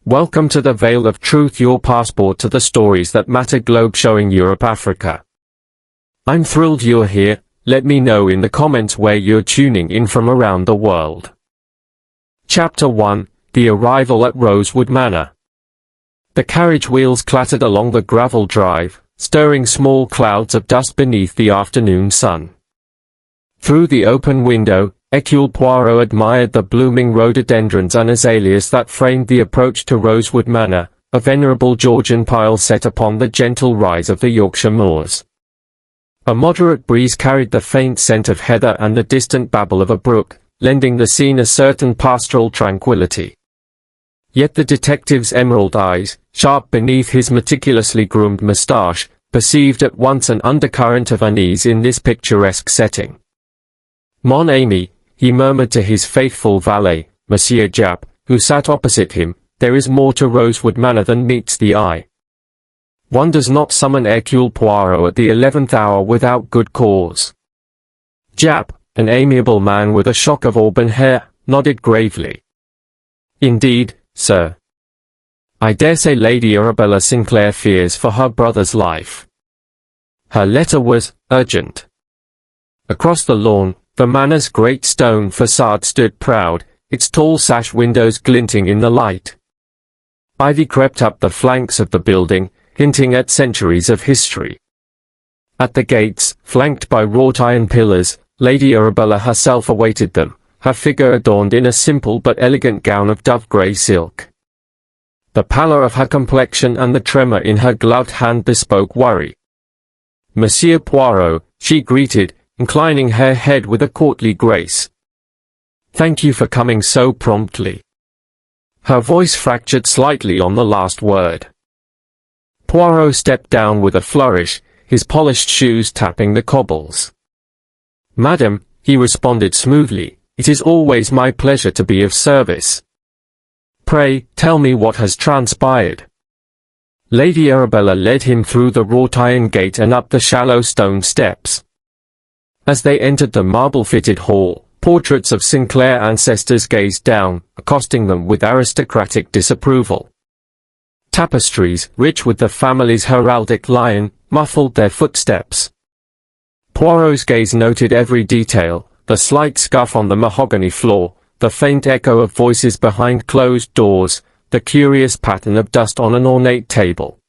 Welcome to the Veil of Truth, your passport to the stories that matter, globe showing Europe, Africa. I'm thrilled you're here. Let me know in the comments where you're tuning in from around the world. Chapter 1, The Arrival at Rosewood Manor. The carriage wheels clattered along the gravel drive, stirring small clouds of dust beneath the afternoon sun. Through the open window, Hercule Poirot admired the blooming rhododendrons and azaleas that framed the approach to Rosewood Manor, a venerable Georgian pile set upon the gentle rise of the Yorkshire moors. A moderate breeze carried the faint scent of heather and the distant babble of a brook, lending the scene a certain pastoral tranquility. Yet the detective's emerald eyes, sharp beneath his meticulously groomed moustache, perceived at once an undercurrent of unease in this picturesque setting. "Mon ami," he murmured to his faithful valet, Monsieur Japp, who sat opposite him, "there is more to Rosewood Manor than meets the eye. One does not summon Hercule Poirot at the 11th hour without good cause." Japp, an amiable man with a shock of auburn hair, nodded gravely. "Indeed, sir. I dare say Lady Arabella Sinclair fears for her brother's life. Her letter was urgent." Across the lawn, the manor's great stone facade stood proud, its tall sash windows glinting in the light. Ivy crept up the flanks of the building, hinting at centuries of history. At the gates, flanked by wrought iron pillars, Lady Arabella herself awaited them, her figure adorned in a simple but elegant gown of dove-grey silk. The pallor of her complexion and the tremor in her gloved hand bespoke worry. "Monsieur Poirot," she greeted, inclining her head with a courtly grace. "Thank you for coming so promptly." Her voice fractured slightly on the last word. Poirot stepped down with a flourish, his polished shoes tapping the cobbles. "Madam," he responded smoothly, "it is always my pleasure to be of service. Pray, tell me what has transpired." Lady Arabella led him through the wrought iron gate and up the shallow stone steps. As they entered the marble-fitted hall, portraits of Sinclair ancestors gazed down, accosting them with aristocratic disapproval. Tapestries, rich with the family's heraldic lion, muffled their footsteps. Poirot's gaze noted every detail, the slight scuff on the mahogany floor, the faint echo of voices behind closed doors, the curious pattern of dust on an ornate table.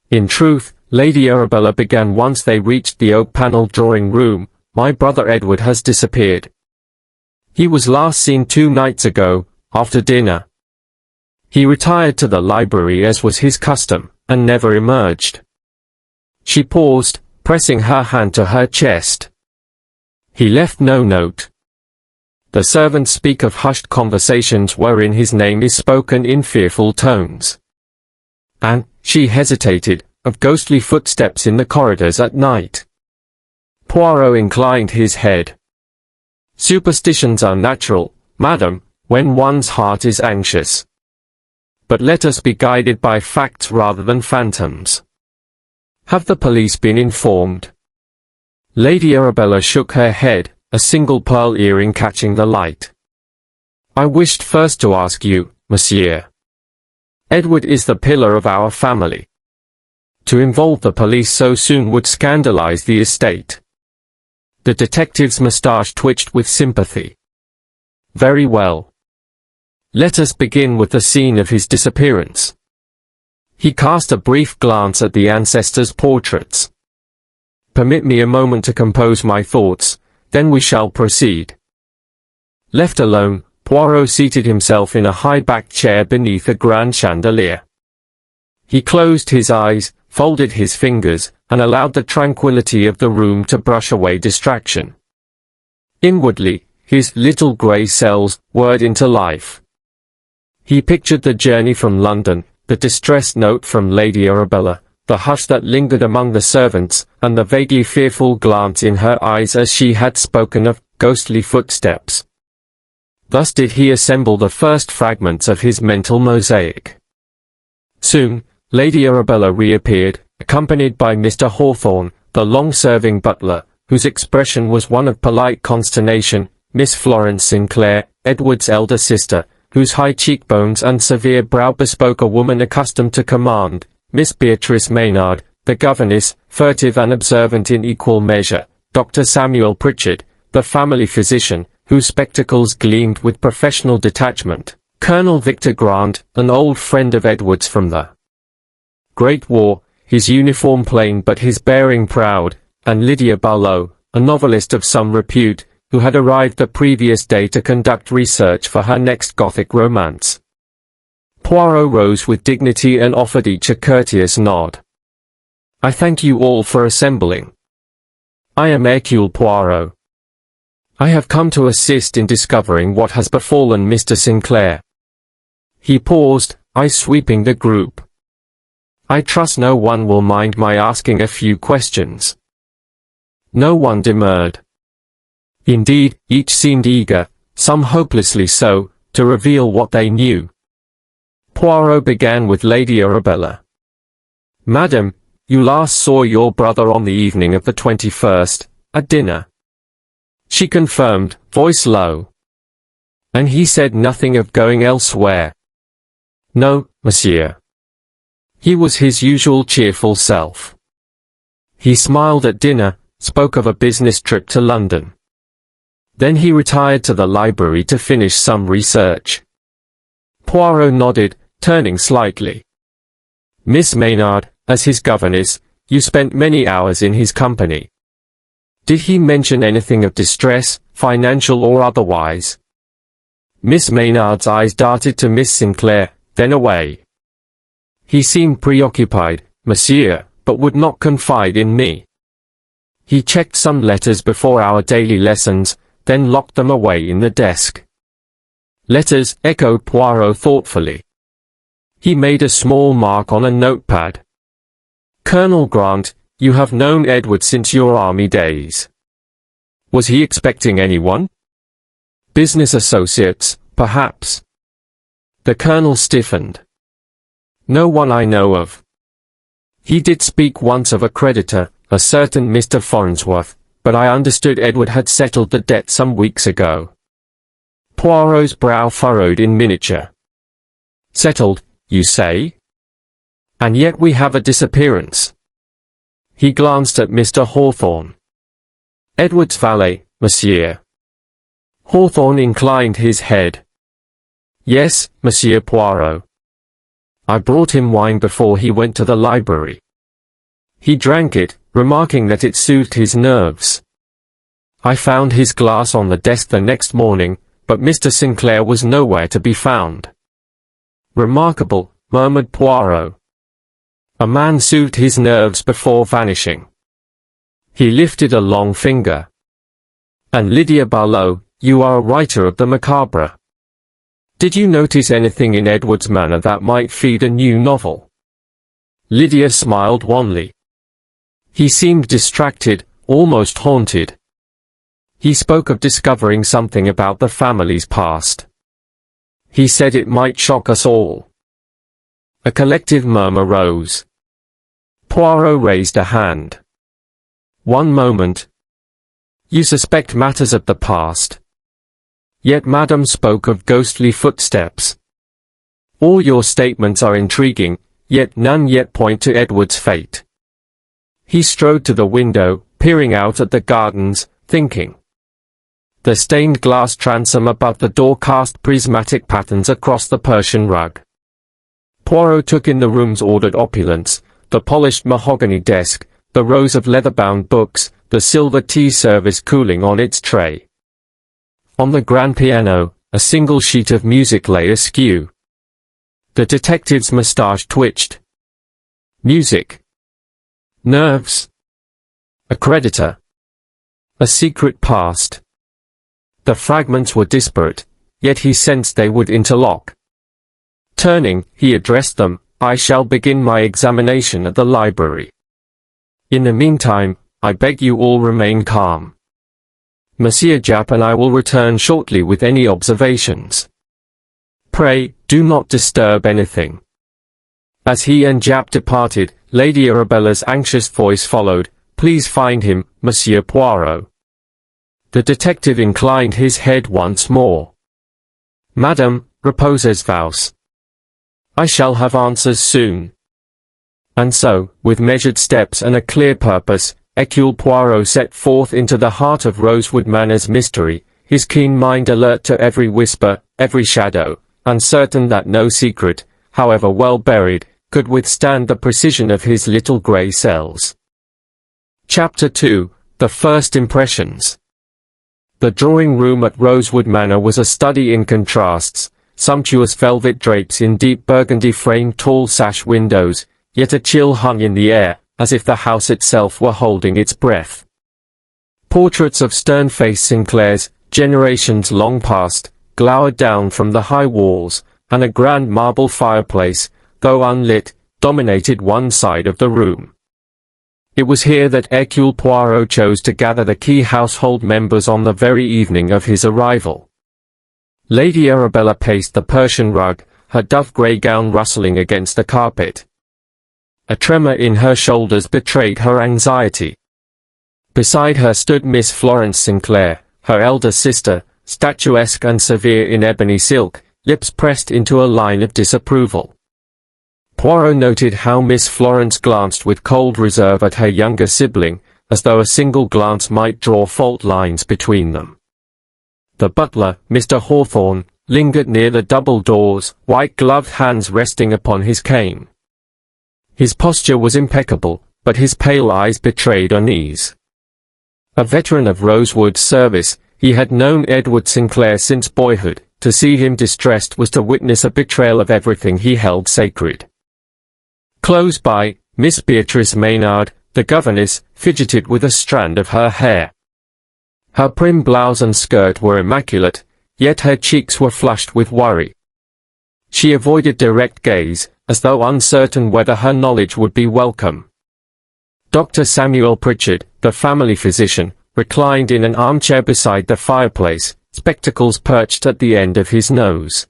In truth, Lady Arabella began once they reached the oak-panelled drawing-room, "My brother Edward has disappeared. He was last seen 2 nights ago, after dinner. He retired to the library as was his custom, and never emerged." She paused, pressing her hand to her chest. "He left no note. The servants speak of hushed conversations wherein his name is spoken in fearful tones. And," she hesitated, "of ghostly footsteps in the corridors at night." Poirot inclined his head. "Superstitions are natural, madam, when one's heart is anxious. But let us be guided by facts rather than phantoms. Have the police been informed?" Lady Arabella shook her head, a single pearl earring catching the light. "I wished first to ask you, monsieur. Edward is the pillar of our family. To involve the police so soon would scandalize the estate." The detective's moustache twitched with sympathy. "Very well. Let us begin with the scene of his disappearance." He cast a brief glance at the ancestors' portraits. "Permit me a moment to compose my thoughts, then we shall proceed." Left alone, Poirot seated himself in a high-backed chair beneath a grand chandelier. He closed his eyes, folded his fingers, and allowed the tranquility of the room to brush away distraction. Inwardly, his little grey cells whirred into life. He pictured the journey from London, the distressed note from Lady Arabella, the hush that lingered among the servants, and the vaguely fearful glance in her eyes as she had spoken of ghostly footsteps. Thus did he assemble the first fragments of his mental mosaic. Soon, Lady Arabella reappeared, accompanied by Mr. Hawthorne, the long-serving butler, whose expression was one of polite consternation, Miss Florence Sinclair, Edward's elder sister, whose high cheekbones and severe brow bespoke a woman accustomed to command, Miss Beatrice Maynard, the governess, furtive and observant in equal measure, Dr. Samuel Pritchard, the family physician, whose spectacles gleamed with professional detachment, Colonel Victor Grant, an old friend of Edward's from the Great War, his uniform plain but his bearing proud, and Lydia Barlow, a novelist of some repute, who had arrived the previous day to conduct research for her next Gothic romance. Poirot rose with dignity and offered each a courteous nod. "I thank you all for assembling. I am Hercule Poirot. I have come to assist in discovering what has befallen Mr. Sinclair." He paused, eyes sweeping the group. "I trust no one will mind my asking a few questions." No one demurred. Indeed, each seemed eager, some hopelessly so, to reveal what they knew. Poirot began with Lady Arabella. "Madam, you last saw your brother on the evening of the 21st, at dinner." She confirmed, voice low. "And he said nothing of going elsewhere?" "No, monsieur. He was his usual cheerful self. He smiled at dinner, spoke of a business trip to London. Then he retired to the library to finish some research." Poirot nodded, turning slightly. "Miss Maynard, as his governess, you spent many hours in his company. Did he mention anything of distress, financial or otherwise?" Miss Maynard's eyes darted to Miss Sinclair, then away. "He seemed preoccupied, monsieur, but would not confide in me. He checked some letters before our daily lessons, then locked them away in the desk." "Letters," echoed Poirot thoughtfully. He made a small mark on a notepad. "Colonel Grant, you have known Edward since your army days. Was he expecting anyone? Business associates, perhaps?" The colonel stiffened. "No one I know of. He did speak once of a creditor, a certain Mr. Farnsworth, but I understood Edward had settled the debt some weeks ago." Poirot's brow furrowed in miniature. "Settled, you say? And yet we have a disappearance." He glanced at Mr. Hawthorne. "Edward's valet, monsieur." Hawthorne inclined his head. "Yes, Monsieur Poirot. I brought him wine before he went to the library. He drank it, remarking that it soothed his nerves. I found his glass on the desk the next morning, but Mr. Sinclair was nowhere to be found." "Remarkable," murmured Poirot. "A man soothed his nerves before vanishing." He lifted a long finger. "And Lydia Barlow, you are a writer of the macabre. Did you notice anything in Edward's manner that might feed a new novel?" Lydia smiled wanly. "He seemed distracted, almost haunted. He spoke of discovering something about the family's past. He said it might shock us all." A collective murmur rose. Poirot raised a hand. "One moment. You suspect matters of the past. Yet Madame spoke of ghostly footsteps. All your statements are intriguing, yet none yet point to Edward's fate." He strode to the window, peering out at the gardens, thinking. The stained glass transom above the door cast prismatic patterns across the Persian rug. Poirot took in the room's ordered opulence, the polished mahogany desk, the rows of leather-bound books, the silver tea service cooling on its tray. On the grand piano, a single sheet of music lay askew. The detective's moustache twitched. Music. Nerves. A creditor. A secret past. The fragments were disparate, yet he sensed they would interlock. Turning, he addressed them, "I shall begin my examination at the library. In the meantime, I beg you all remain calm. Monsieur Japp and I will return shortly with any observations. Pray, do not disturb anything." As he and Japp departed, Lady Arabella's anxious voice followed, "Please find him, Monsieur Poirot." The detective inclined his head once more. "Madam," Reposes. I shall have answers soon. And so, with measured steps and a clear purpose, Hercule Poirot set forth into the heart of Rosewood Manor's mystery, his keen mind alert to every whisper, every shadow, and certain that no secret, however well buried, could withstand the precision of his little grey cells. Chapter 2. The First Impressions. The drawing-room at Rosewood Manor was a study in contrasts, sumptuous velvet drapes in deep burgundy framed tall sash windows, yet a chill hung in the air, as if the house itself were holding its breath. Portraits of stern-faced Sinclairs, generations long past, glowered down from the high walls, and a grand marble fireplace, though unlit, dominated one side of the room. It was here that Hercule Poirot chose to gather the key household members on the very evening of his arrival. Lady Arabella paced the Persian rug, her dove-grey gown rustling against the carpet. A tremor in her shoulders betrayed her anxiety. Beside her stood Miss Florence Sinclair, her elder sister, statuesque and severe in ebony silk, lips pressed into a line of disapproval. Poirot noted how Miss Florence glanced with cold reserve at her younger sibling, as though a single glance might draw fault lines between them. The butler, Mr. Hawthorne, lingered near the double doors, white-gloved hands resting upon his cane. His posture was impeccable, but his pale eyes betrayed unease. A veteran of Rosewood's service, he had known Edward Sinclair since boyhood. To see him distressed was to witness a betrayal of everything he held sacred. Close by, Miss Beatrice Maynard, the governess, fidgeted with a strand of her hair. Her prim blouse and skirt were immaculate, yet her cheeks were flushed with worry. She avoided direct gaze, as though uncertain whether her knowledge would be welcome. Dr. Samuel Pritchard, the family physician, reclined in an armchair beside the fireplace, spectacles perched at the end of his nose.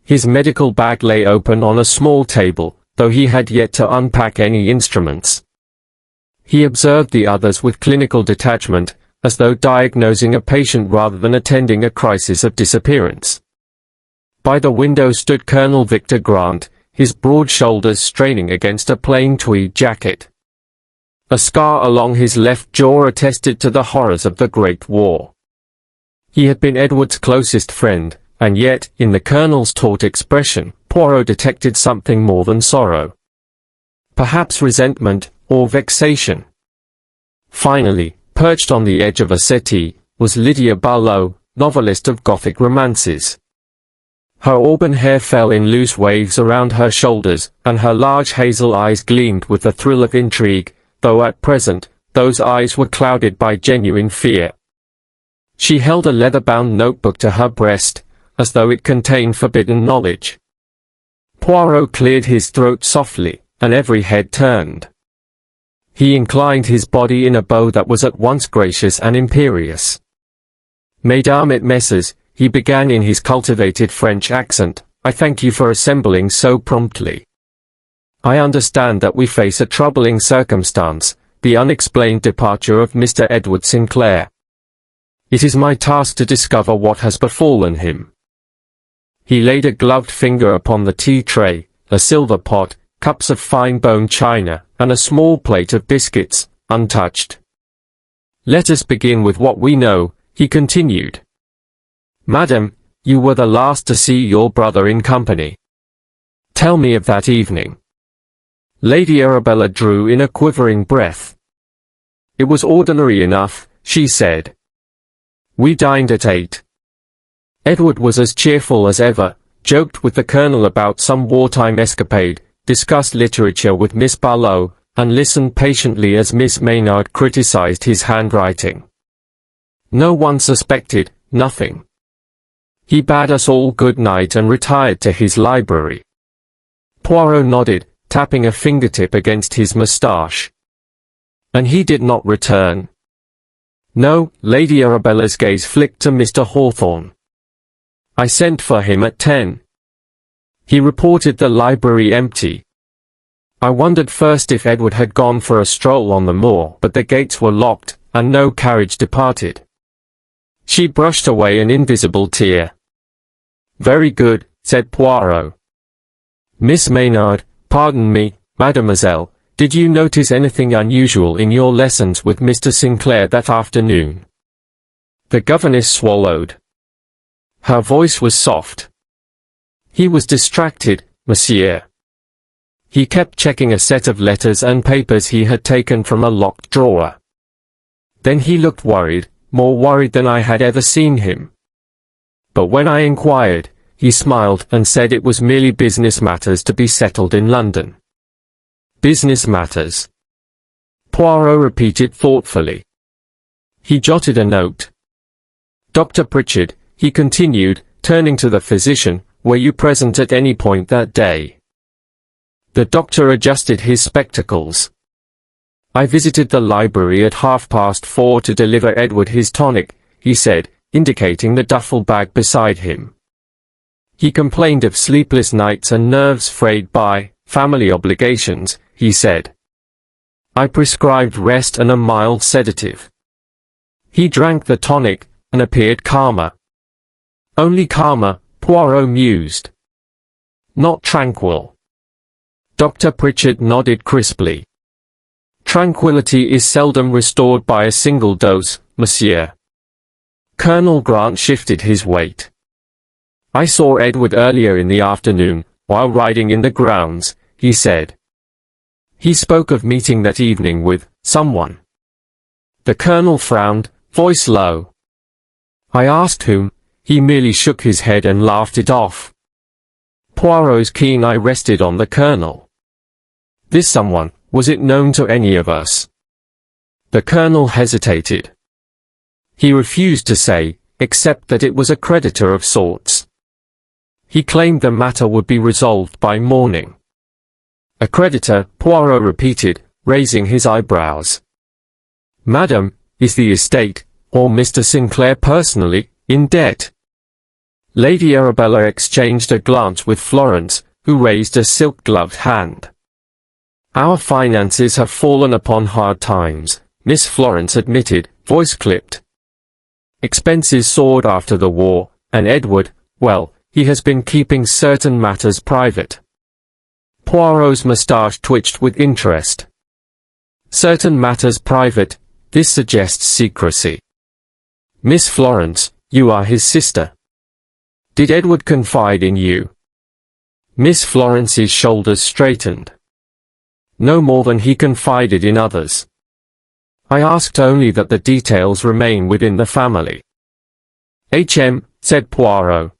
His medical bag lay open on a small table, though he had yet to unpack any instruments. He observed the others with clinical detachment, as though diagnosing a patient rather than attending a crisis of disappearance. By the window stood Colonel Victor Grant, his broad shoulders straining against a plain tweed jacket. A scar along his left jaw attested to the horrors of the Great War. He had been Edward's closest friend, and yet, in the Colonel's taut expression, Poirot detected something more than sorrow. Perhaps resentment, or vexation. Finally, perched on the edge of a settee, was Lydia Barlow, novelist of Gothic romances. Her auburn hair fell in loose waves around her shoulders, and her large hazel eyes gleamed with the thrill of intrigue, though at present, those eyes were clouded by genuine fear. She held a leather-bound notebook to her breast, as though it contained forbidden knowledge. Poirot cleared his throat softly, and every head turned. He inclined his body in a bow that was at once gracious and imperious. Mesdames et messieurs, he began in his cultivated French accent, I thank you for assembling so promptly. I understand that we face a troubling circumstance, the unexplained departure of Mr. Edward Sinclair. It is my task to discover what has befallen him. He laid a gloved finger upon the tea tray, a silver pot, cups of fine bone china, and a small plate of biscuits, untouched. Let us begin with what we know, he continued. Madam, you were the last to see your brother in company. Tell me of that evening. Lady Arabella drew in a quivering breath. It was ordinary enough, she said. We dined at 8. Edward was as cheerful as ever, joked with the Colonel about some wartime escapade, discussed literature with Miss Barlow, and listened patiently as Miss Maynard criticized his handwriting. No one suspected, nothing. He bade us all good night and retired to his library. Poirot nodded, tapping a fingertip against his moustache. And he did not return. No, Lady Arabella's gaze flicked to Mr. Hawthorne. I sent for him at 10. He reported the library empty. I wondered first if Edward had gone for a stroll on the moor, but the gates were locked, and no carriage departed. She brushed away an invisible tear. Very good, said Poirot. Miss Maynard, pardon me, mademoiselle, did you notice anything unusual in your lessons with Mr. Sinclair that afternoon? The governess swallowed. Her voice was soft. He was distracted, monsieur. He kept checking a set of letters and papers he had taken from a locked drawer. Then he looked worried, more worried than I had ever seen him. But when I inquired, he smiled and said it was merely business matters to be settled in London. Business matters. Poirot repeated thoughtfully. He jotted a note. Dr. Pritchard, he continued, turning to the physician, were you present at any point that day? The doctor adjusted his spectacles. I visited the library at 4:30 to deliver Edward his tonic, he said, indicating the duffel bag beside him. He complained of sleepless nights and nerves frayed by family obligations, he said. I prescribed rest and a mild sedative. He drank the tonic, and appeared calmer. Only calmer, Poirot mused. Not tranquil. Dr. Pritchard nodded crisply. Tranquility is seldom restored by a single dose, monsieur. Colonel Grant shifted his weight. I saw Edward earlier in the afternoon, while riding in the grounds, he said. He spoke of meeting that evening with someone. The colonel frowned, voice low. I asked whom, he merely shook his head and laughed it off. Poirot's keen eye rested on the colonel. This someone, was it known to any of us? The colonel hesitated. He refused to say, except that it was a creditor of sorts. He claimed the matter would be resolved by morning. A creditor, Poirot repeated, raising his eyebrows. Madam, is the estate, or Mr. Sinclair personally, in debt? Lady Arabella exchanged a glance with Florence, who raised a silk-gloved hand. Our finances have fallen upon hard times, Miss Florence admitted, voice clipped. Expenses soared after the war, and Edward, well, he has been keeping certain matters private. Poirot's moustache twitched with interest. Certain matters private, this suggests secrecy. Miss Florence, you are his sister. Did Edward confide in you? Miss Florence's shoulders straightened. No more than he confided in others. I asked only that the details remain within the family. H.M., said Poirot.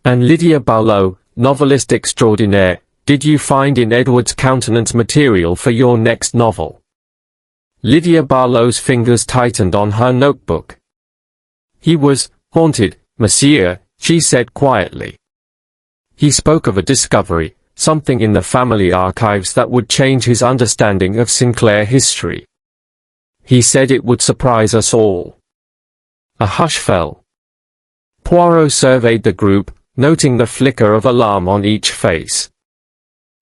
And Lydia Barlow, novelist extraordinaire, did you find in Edward's countenance material for your next novel? Lydia Barlow's fingers tightened on her notebook. He was haunted, monsieur, she said quietly. He spoke of a discovery, something in the family archives that would change his understanding of Sinclair history. He said it would surprise us all. A hush fell. Poirot surveyed the group, noting the flicker of alarm on each face.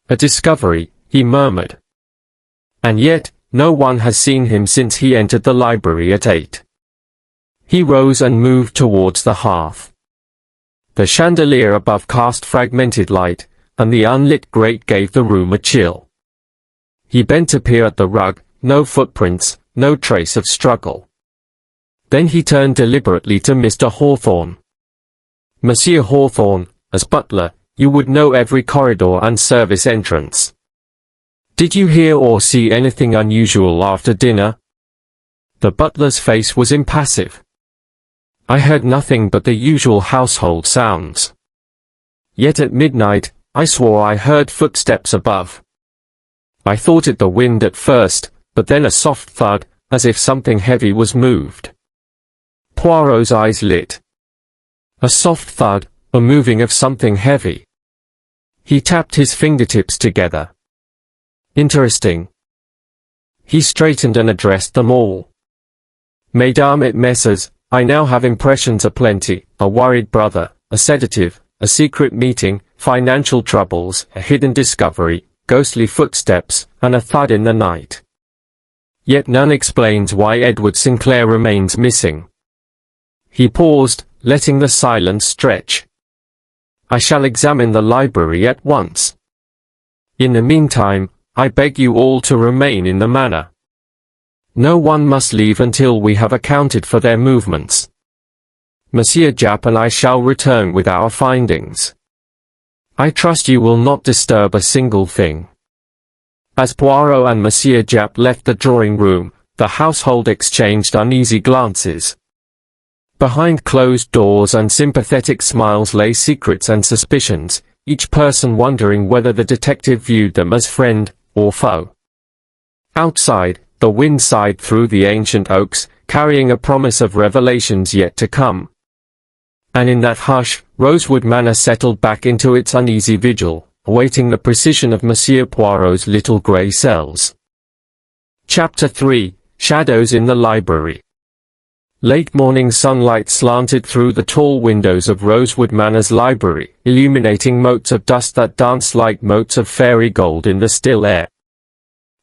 A discovery, he murmured. And yet, no one has seen him since he entered the library at 8. He rose and moved towards the hearth. The chandelier above cast fragmented light, and the unlit grate gave the room a chill. He bent to peer at the rug, no footprints, no trace of struggle. Then he turned deliberately to Mr. Hawthorne. Monsieur Hawthorne, as butler, you would know every corridor and service entrance. Did you hear or see anything unusual after dinner? The butler's face was impassive. I heard nothing but the usual household sounds. Yet at midnight, I swore I heard footsteps above. I thought it the wind at first, but then a soft thud, as if something heavy was moved. Poirot's eyes lit. A soft thud, a moving of something heavy. He tapped his fingertips together. Interesting. He straightened and addressed them all. Mesdames et messieurs, I now have impressions aplenty, a worried brother, a sedative, a secret meeting, financial troubles, a hidden discovery, ghostly footsteps, and a thud in the night. Yet none explains why Edward Sinclair remains missing. He paused, letting the silence stretch. I shall examine the library at once. In the meantime, I beg you all to remain in the manor. No one must leave until we have accounted for their movements. Monsieur Japp and I shall return with our findings. I trust you will not disturb a single thing." As Poirot and Monsieur Japp left the drawing room, the household exchanged uneasy glances. Behind closed doors and sympathetic smiles lay secrets and suspicions, each person wondering whether the detective viewed them as friend or foe. Outside, the wind sighed through the ancient oaks, carrying a promise of revelations yet to come. And in that hush, Rosewood Manor settled back into its uneasy vigil, awaiting the precision of Monsieur Poirot's little grey cells. Chapter 3: Shadows in the Library. Late morning sunlight slanted through the tall windows of Rosewood Manor's library, illuminating motes of dust that danced like motes of fairy gold in the still air.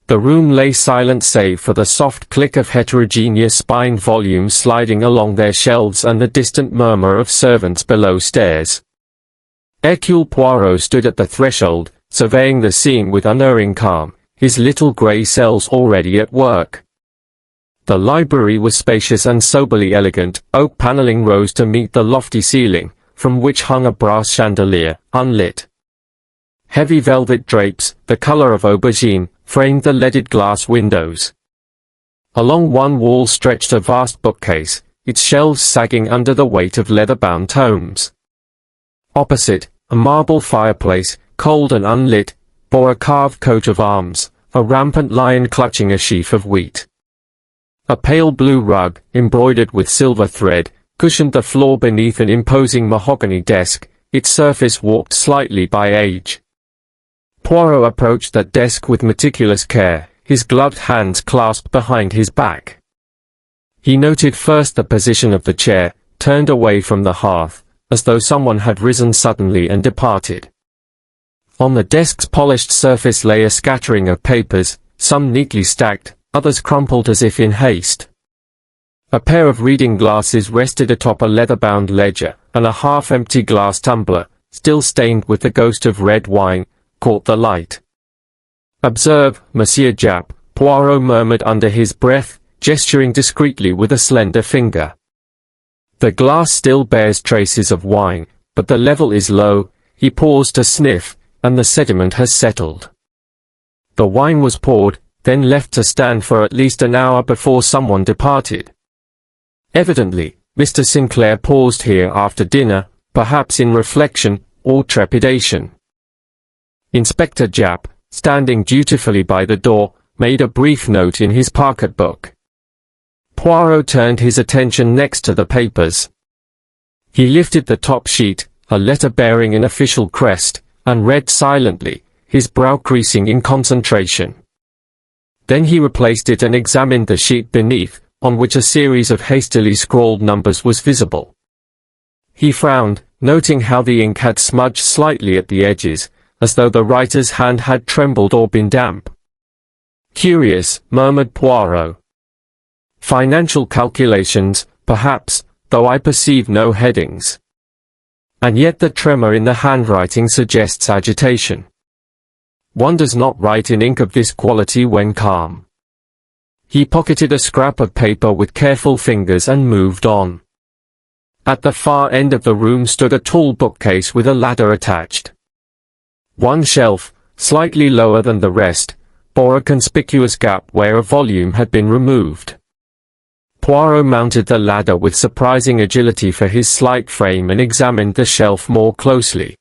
The room lay silent save for the soft click of heterogeneous spined volumes sliding along their shelves and the distant murmur of servants below stairs. Hercule Poirot stood at the threshold, surveying the scene with unerring calm, his little grey cells already at work. The library was spacious and soberly elegant, oak panelling rose to meet the lofty ceiling, from which hung a brass chandelier, unlit. Heavy velvet drapes, the colour of aubergine, framed the leaded glass windows. Along one wall stretched a vast bookcase, its shelves sagging under the weight of leather-bound tomes. Opposite, a marble fireplace, cold and unlit, bore a carved coat of arms, a rampant lion clutching a sheaf of wheat. A pale blue rug, embroidered with silver thread, cushioned the floor beneath an imposing mahogany desk, its surface warped slightly by age. Poirot approached that desk with meticulous care, his gloved hands clasped behind his back. He noted first the position of the chair, turned away from the hearth, as though someone had risen suddenly and departed. On the desk's polished surface lay a scattering of papers, some neatly stacked, others crumpled as if in haste. A pair of reading glasses rested atop a leather-bound ledger, and a half-empty glass tumbler, still stained with the ghost of red wine, caught the light. "Observe, Monsieur Japp," Poirot murmured under his breath, gesturing discreetly with a slender finger. "The glass still bears traces of wine, but the level is low." He paused to sniff, and the sediment has settled. The wine was poured, then left to stand for at least an hour before someone departed. Evidently, Mr. Sinclair paused here after dinner, perhaps in reflection, or trepidation. Inspector Japp, standing dutifully by the door, made a brief note in his pocketbook. Poirot turned his attention next to the papers. He lifted the top sheet, a letter bearing an official crest, and read silently, his brow creasing in concentration. Then he replaced it and examined the sheet beneath, on which a series of hastily scrawled numbers was visible. He frowned, noting how the ink had smudged slightly at the edges, as though the writer's hand had trembled or been damp. "Curious," murmured Poirot. "Financial calculations, perhaps, though I perceive no headings. And yet the tremor in the handwriting suggests agitation. One does not write in ink of this quality when calm." He pocketed a scrap of paper with careful fingers and moved on. At the far end of the room stood a tall bookcase with a ladder attached. One shelf, slightly lower than the rest, bore a conspicuous gap where a volume had been removed. Poirot mounted the ladder with surprising agility for his slight frame and examined the shelf more closely.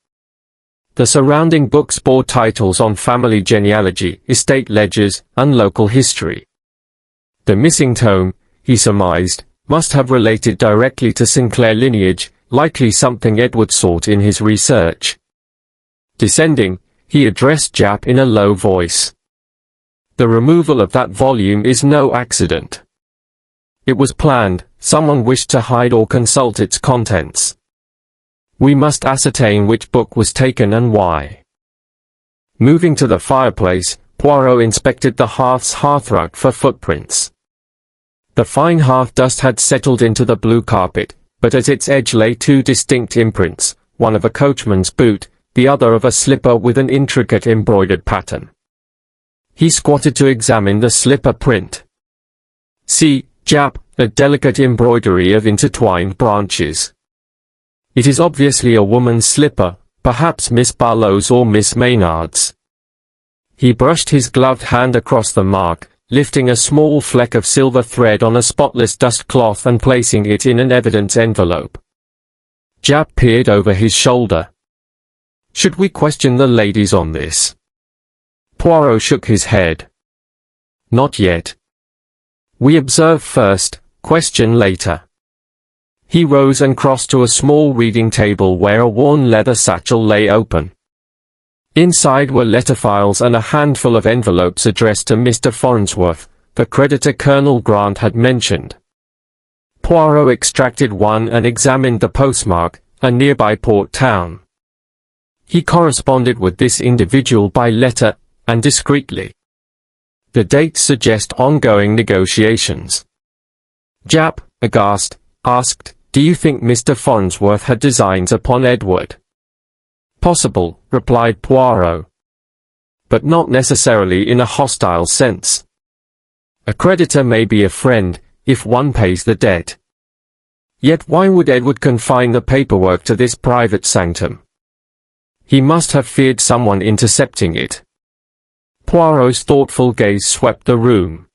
The surrounding books bore titles on family genealogy, estate ledgers, and local history. The missing tome, he surmised, must have related directly to Sinclair lineage, likely something Edward sought in his research. Descending, he addressed Japp in a low voice. "The removal of that volume is no accident. It was planned, someone wished to hide or consult its contents. We must ascertain which book was taken and why." Moving to the fireplace, Poirot inspected the hearth's hearthrug for footprints. The fine hearth dust had settled into the blue carpet, but at its edge lay two distinct imprints, one of a coachman's boot, the other of a slipper with an intricate embroidered pattern. He squatted to examine the slipper print. See, Jap, a delicate embroidery of intertwined branches. It is obviously a woman's slipper, perhaps Miss Barlow's or Miss Maynard's. He brushed his gloved hand across the mark, lifting a small fleck of silver thread on a spotless dust cloth and placing it in an evidence envelope. Jap peered over his shoulder. Should we question the ladies on this? Poirot shook his head. Not yet. We observe first, question later. He rose and crossed to a small reading table where a worn leather satchel lay open. Inside were letter files and a handful of envelopes addressed to Mr. Farnsworth, the creditor Colonel Grant had mentioned. Poirot extracted one and examined the postmark, a nearby port town. He corresponded with this individual by letter, and discreetly. The dates suggest ongoing negotiations. Jap, aghast, asked, "Do you think Mr. Farnsworth had designs upon Edward?" "Possible," replied Poirot. "But not necessarily in a hostile sense. A creditor may be a friend, if one pays the debt. Yet why would Edward confine the paperwork to this private sanctum? He must have feared someone intercepting it." Poirot's thoughtful gaze swept the room.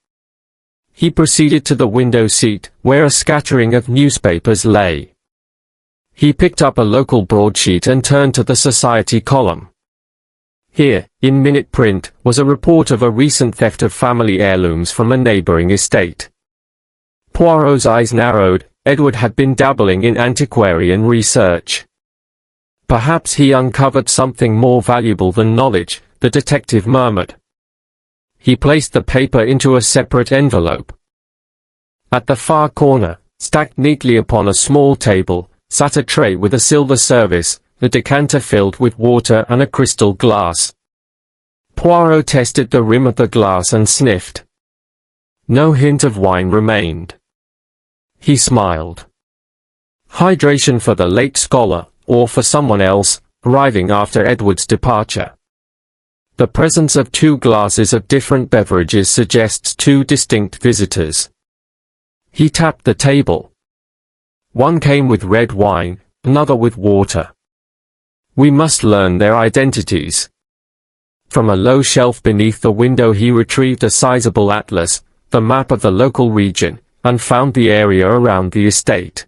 He proceeded to the window seat, where a scattering of newspapers lay. He picked up a local broadsheet and turned to the society column. Here, in minute print, was a report of a recent theft of family heirlooms from a neighboring estate. Poirot's eyes narrowed. Edward had been dabbling in antiquarian research. Perhaps he uncovered something more valuable than knowledge, the detective murmured. He placed the paper into a separate envelope. At the far corner, stacked neatly upon a small table, sat a tray with a silver service, a decanter filled with water and a crystal glass. Poirot tested the rim of the glass and sniffed. No hint of wine remained. He smiled. Hydration for the late scholar, or for someone else, arriving after Edward's departure. The presence of two glasses of different beverages suggests two distinct visitors. He tapped the table. One came with red wine, another with water. We must learn their identities. From a low shelf beneath the window he retrieved a sizable atlas, the map of the local region, and found the area around the estate.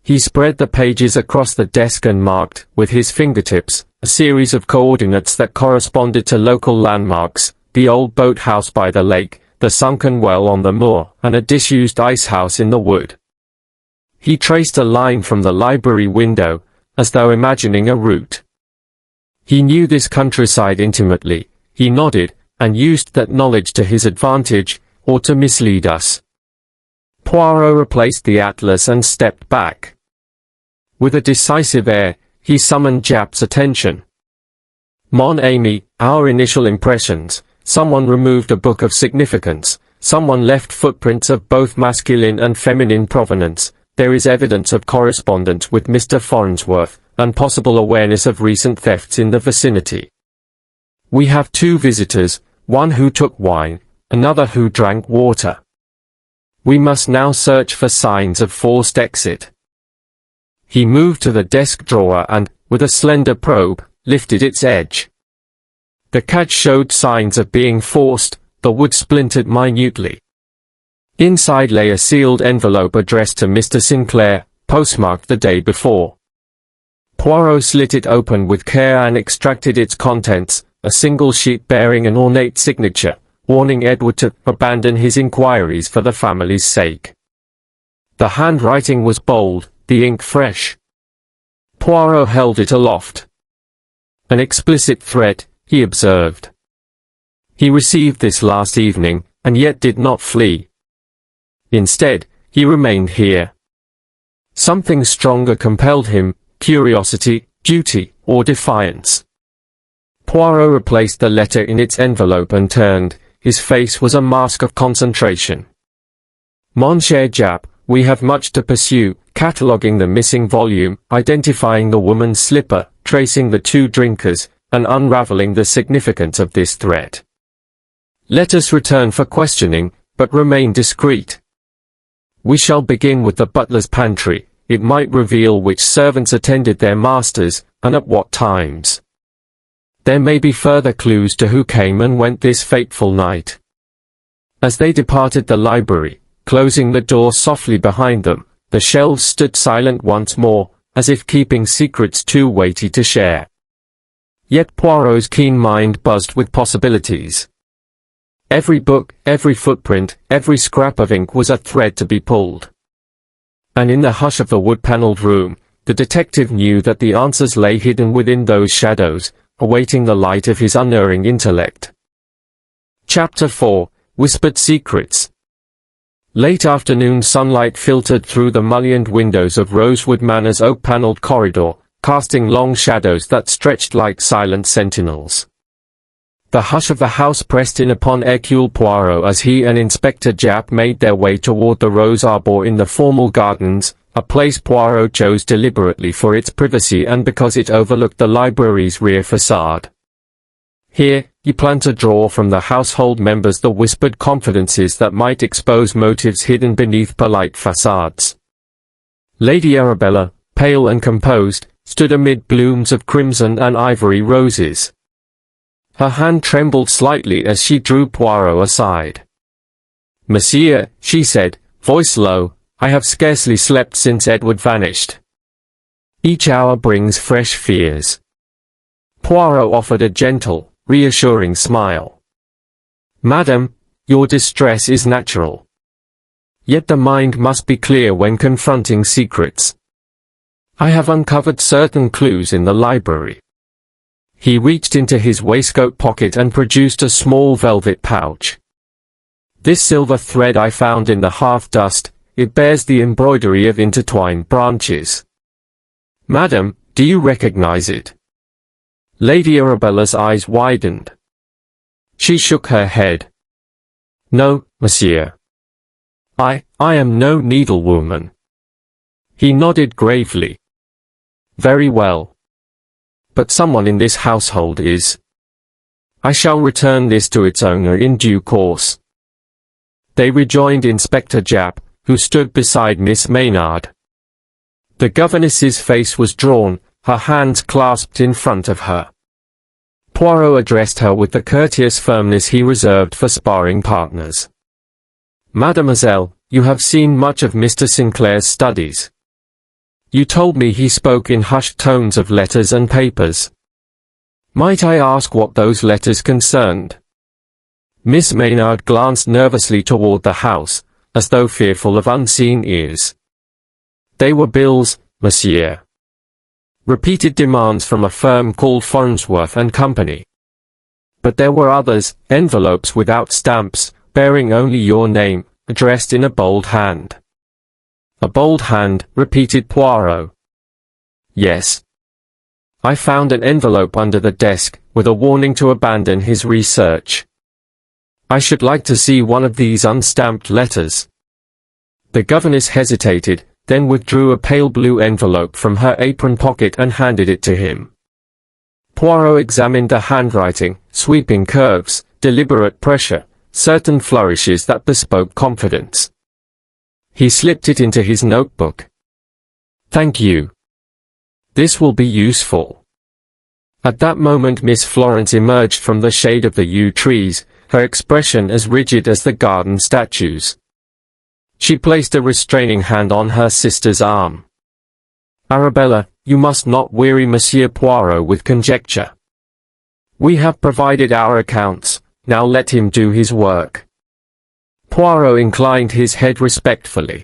He spread the pages across the desk and marked, with his fingertips, a series of coordinates that corresponded to local landmarks, the old boathouse by the lake, the sunken well on the moor, and a disused ice house in the wood. He traced a line from the library window, as though imagining a route. He knew this countryside intimately. He nodded, and used that knowledge to his advantage, or to mislead us. Poirot replaced the atlas and stepped back. With a decisive air, he summoned Jap's attention. Mon ami, our initial impressions. Someone removed a book of significance. Someone left footprints of both masculine and feminine provenance. There is evidence of correspondence with Mr. Farnsworth, and possible awareness of recent thefts in the vicinity. We have two visitors, one who took wine, another who drank water. We must now search for signs of forced exit. He moved to the desk drawer and, with a slender probe, lifted its edge. The catch showed signs of being forced, the wood splintered minutely. Inside lay a sealed envelope addressed to Mr. Sinclair, postmarked the day before. Poirot slit it open with care and extracted its contents, a single sheet bearing an ornate signature, warning Edward to abandon his inquiries for the family's sake. The handwriting was bold, the ink fresh. Poirot held it aloft. An explicit threat, he observed. He received this last evening, and yet did not flee. Instead, he remained here. Something stronger compelled him, curiosity, duty, or defiance. Poirot replaced the letter in its envelope and turned. His face was a mask of concentration. Mon cher Jap, we have much to pursue, cataloguing the missing volume, identifying the woman's slipper, tracing the two drinkers, and unraveling the significance of this threat. Let us return for questioning, but remain discreet. We shall begin with the butler's pantry. It might reveal which servants attended their masters, and at what times. There may be further clues to who came and went this fateful night. As they departed the library, closing the door softly behind them, the shelves stood silent once more, as if keeping secrets too weighty to share. Yet Poirot's keen mind buzzed with possibilities. Every book, every footprint, every scrap of ink was a thread to be pulled. And in the hush of the wood-panelled room, the detective knew that the answers lay hidden within those shadows, awaiting the light of his unerring intellect. Chapter 4: Whispered Secrets. Late afternoon sunlight filtered through the mullioned windows of Rosewood Manor's oak-panelled corridor, casting long shadows that stretched like silent sentinels. The hush of the house pressed in upon Hercule Poirot as he and Inspector Japp made their way toward the rose arbor in the formal gardens, a place Poirot chose deliberately for its privacy and because it overlooked the library's rear facade. Here, he planned to draw from the household members the whispered confidences that might expose motives hidden beneath polite facades. Lady Arabella, pale and composed, stood amid blooms of crimson and ivory roses. Her hand trembled slightly as she drew Poirot aside. "Monsieur," she said, voice low, "I have scarcely slept since Edward vanished. Each hour brings fresh fears." Poirot offered a gentle, reassuring smile. "Madam, your distress is natural. Yet the mind must be clear when confronting secrets. I have uncovered certain clues in the library." He reached into his waistcoat pocket and produced a small velvet pouch. "This silver thread I found in the hearth dust. It bears the embroidery of intertwined branches. Madam, do you recognize it?" Lady Arabella's eyes widened. She shook her head. "No, monsieur. I am no needlewoman." He nodded gravely. "Very well. But someone in this household is. I shall return this to its owner in due course." They rejoined Inspector Japp, who stood beside Miss Maynard. The governess's face was drawn, her hands clasped in front of her. Poirot addressed her with the courteous firmness he reserved for sparring partners. "Mademoiselle, you have seen much of Mr. Sinclair's studies. You told me he spoke in hushed tones of letters and papers. Might I ask what those letters concerned?" Miss Maynard glanced nervously toward the house, as though fearful of unseen ears. "They were bills, monsieur. Repeated demands from a firm called Farnsworth and Company. But there were others, envelopes without stamps, bearing only your name, addressed in a bold hand." "A bold hand," repeated Poirot. "Yes. I found an envelope under the desk, with a warning to abandon his research. I should like to see one of these unstamped letters." The governess hesitated, then withdrew a pale blue envelope from her apron pocket and handed it to him. Poirot examined the handwriting, sweeping curves, deliberate pressure, certain flourishes that bespoke confidence. He slipped it into his notebook. "Thank you. This will be useful." At that moment Miss Florence emerged from the shade of the yew trees, her expression as rigid as the garden statues. She placed a restraining hand on her sister's arm. "Arabella, you must not weary Monsieur Poirot with conjecture. We have provided our accounts, now let him do his work." Poirot inclined his head respectfully.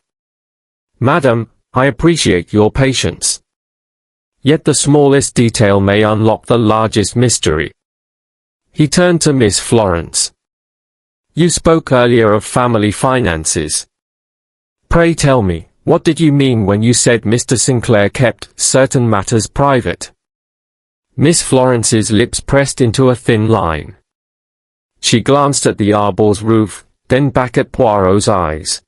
"Madam, I appreciate your patience. Yet the smallest detail may unlock the largest mystery." He turned to Miss Florence. "You spoke earlier of family finances. Pray tell me, what did you mean when you said Mr. Sinclair kept certain matters private?" Miss Florence's lips pressed into a thin line. She glanced at the arbor's roof, then back at Poirot's eyes.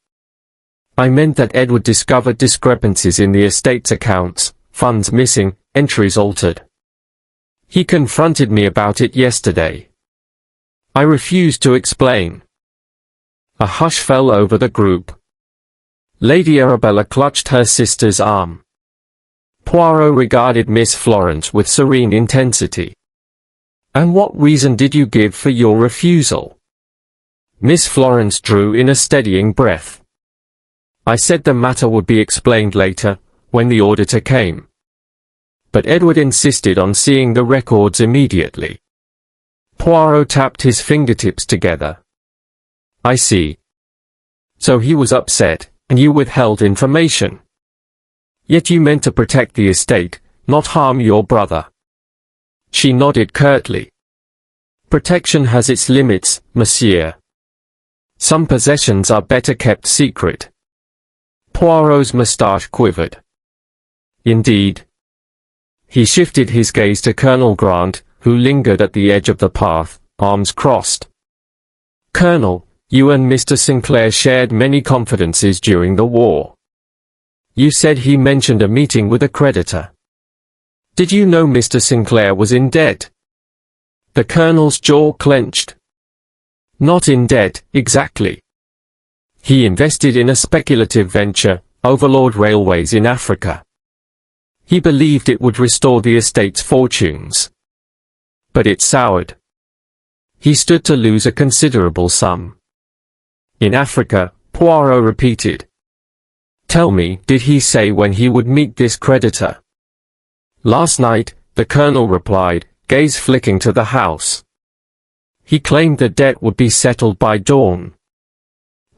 I meant that Edward discovered discrepancies in the estate's accounts, funds missing, entries altered. He confronted me about it yesterday. I refused to explain. A hush fell over the group. Lady Arabella clutched her sister's arm. Poirot regarded Miss Florence with serene intensity. "And what reason did you give for your refusal?" Miss Florence drew in a steadying breath. "I said the matter would be explained later, when the auditor came. But Edward insisted on seeing the records immediately." Poirot tapped his fingertips together. "I see. So he was upset, and you withheld information. Yet you meant to protect the estate, not harm your brother." She nodded curtly. "Protection has its limits, monsieur. Some possessions are better kept secret." Poirot's moustache quivered. "Indeed." He shifted his gaze to Colonel Grant, who lingered at the edge of the path, arms crossed. "Colonel, you and Mr. Sinclair shared many confidences during the war. You said he mentioned a meeting with a creditor. Did you know Mr. Sinclair was in debt?" The Colonel's jaw clenched. "Not in debt, exactly. He invested in a speculative venture, Overlord Railways in Africa. He believed it would restore the estate's fortunes. But it soured. He stood to lose a considerable sum." "In Africa," Poirot repeated. "Tell me, did he say when he would meet this creditor?" "Last night," the Colonel replied, gaze flicking to the house. "He claimed the debt would be settled by dawn."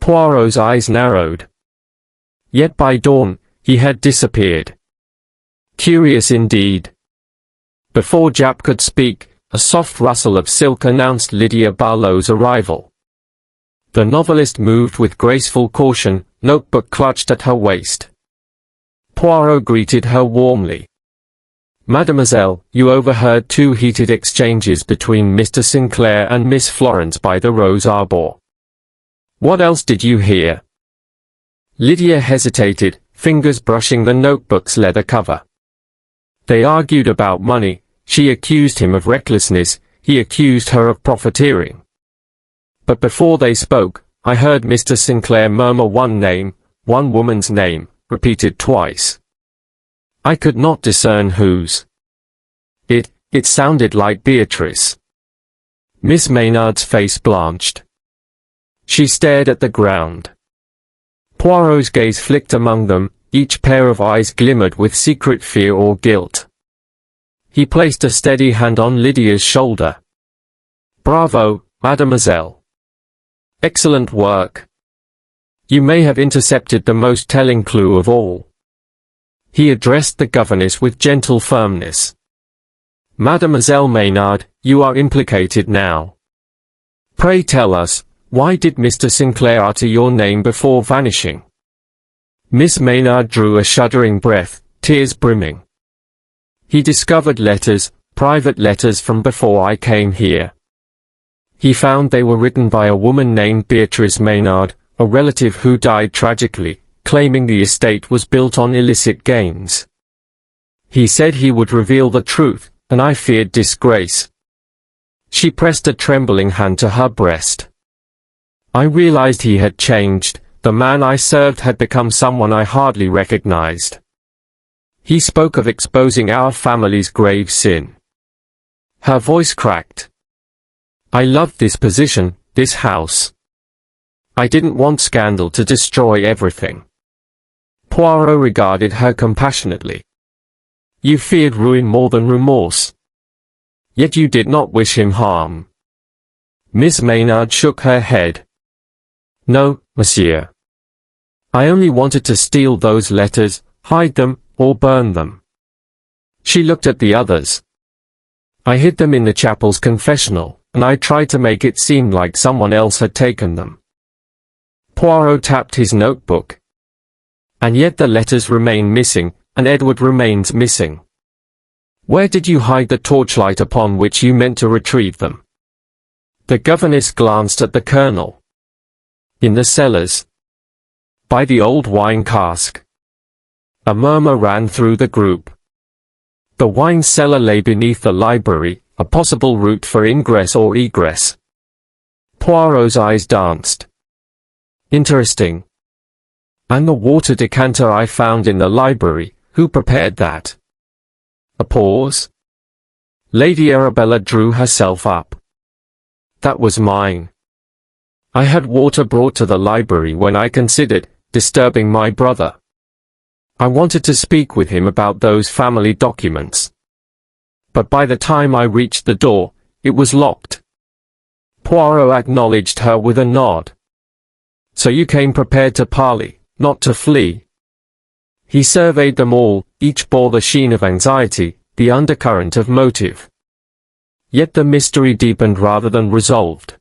Poirot's eyes narrowed. Yet by dawn, he had disappeared. Curious indeed. Before Japp could speak, a soft rustle of silk announced Lydia Barlow's arrival. The novelist moved with graceful caution, notebook clutched at her waist. Poirot greeted her warmly. "Mademoiselle, you overheard two heated exchanges between Mr. Sinclair and Miss Florence by the rose arbor. What else did you hear?" Lydia hesitated, fingers brushing the notebook's leather cover. "They argued about money. She accused him of recklessness, he accused her of profiteering. But before they spoke, I heard Mr. Sinclair murmur one name, one woman's name, repeated twice. I could not discern whose. It sounded like Beatrice." Miss Maynard's face blanched. She stared at the ground. Poirot's gaze flicked among them, each pair of eyes glimmered with secret fear or guilt. He placed a steady hand on Lydia's shoulder. "Bravo, mademoiselle. Excellent work. You may have intercepted the most telling clue of all." He addressed the governess with gentle firmness. "Mademoiselle Maynard, you are implicated now. Pray tell us, why did Mr. Sinclair utter your name before vanishing?" Miss Maynard drew a shuddering breath, tears brimming. "He discovered letters, private letters from before I came here. He found they were written by a woman named Beatrice Maynard, a relative who died tragically, claiming the estate was built on illicit gains. He said he would reveal the truth, and I feared disgrace." She pressed a trembling hand to her breast. "I realized he had changed. The man I served had become someone I hardly recognized. He spoke of exposing our family's grave sin." Her voice cracked. "I loved this position, this house. I didn't want scandal to destroy everything." Poirot regarded her compassionately. "You feared ruin more than remorse. Yet you did not wish him harm." Miss Maynard shook her head. "No, monsieur. I only wanted to steal those letters, hide them, or burn them." She looked at the others. "I hid them in the chapel's confessional, and I tried to make it seem like someone else had taken them." Poirot tapped his notebook. "And yet the letters remain missing, and Edward remains missing. Where did you hide the torchlight upon which you meant to retrieve them?" The governess glanced at the colonel. "In the cellars." by the old wine cask. A murmur ran through the group. The wine cellar lay beneath the library, a possible route for ingress or egress. Poirot's eyes danced. Interesting. And the water decanter I found in the library, who prepared that? A pause. Lady Arabella drew herself up. That was mine. I had water brought to the library when I considered disturbing my brother. I wanted to speak with him about those family documents. But by the time I reached the door, it was locked. Poirot acknowledged her with a nod. So you came prepared to parley, not to flee. He surveyed them all, each bore the sheen of anxiety, the undercurrent of motive. Yet the mystery deepened rather than resolved.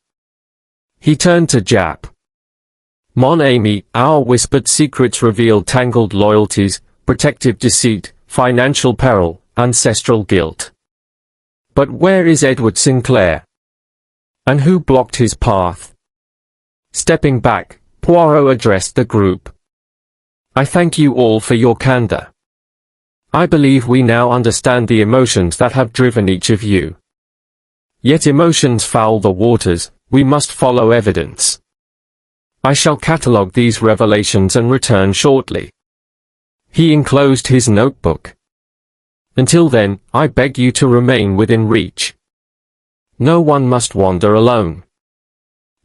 He turned to Jap. Mon ami, our whispered secrets reveal tangled loyalties, protective deceit, financial peril, ancestral guilt. But where is Edward Sinclair? And who blocked his path? Stepping back, Poirot addressed the group. I thank you all for your candor. I believe we now understand the emotions that have driven each of you. Yet emotions foul the waters, we must follow evidence. I shall catalogue these revelations and return shortly. He enclosed his notebook. Until then, I beg you to remain within reach. No one must wander alone.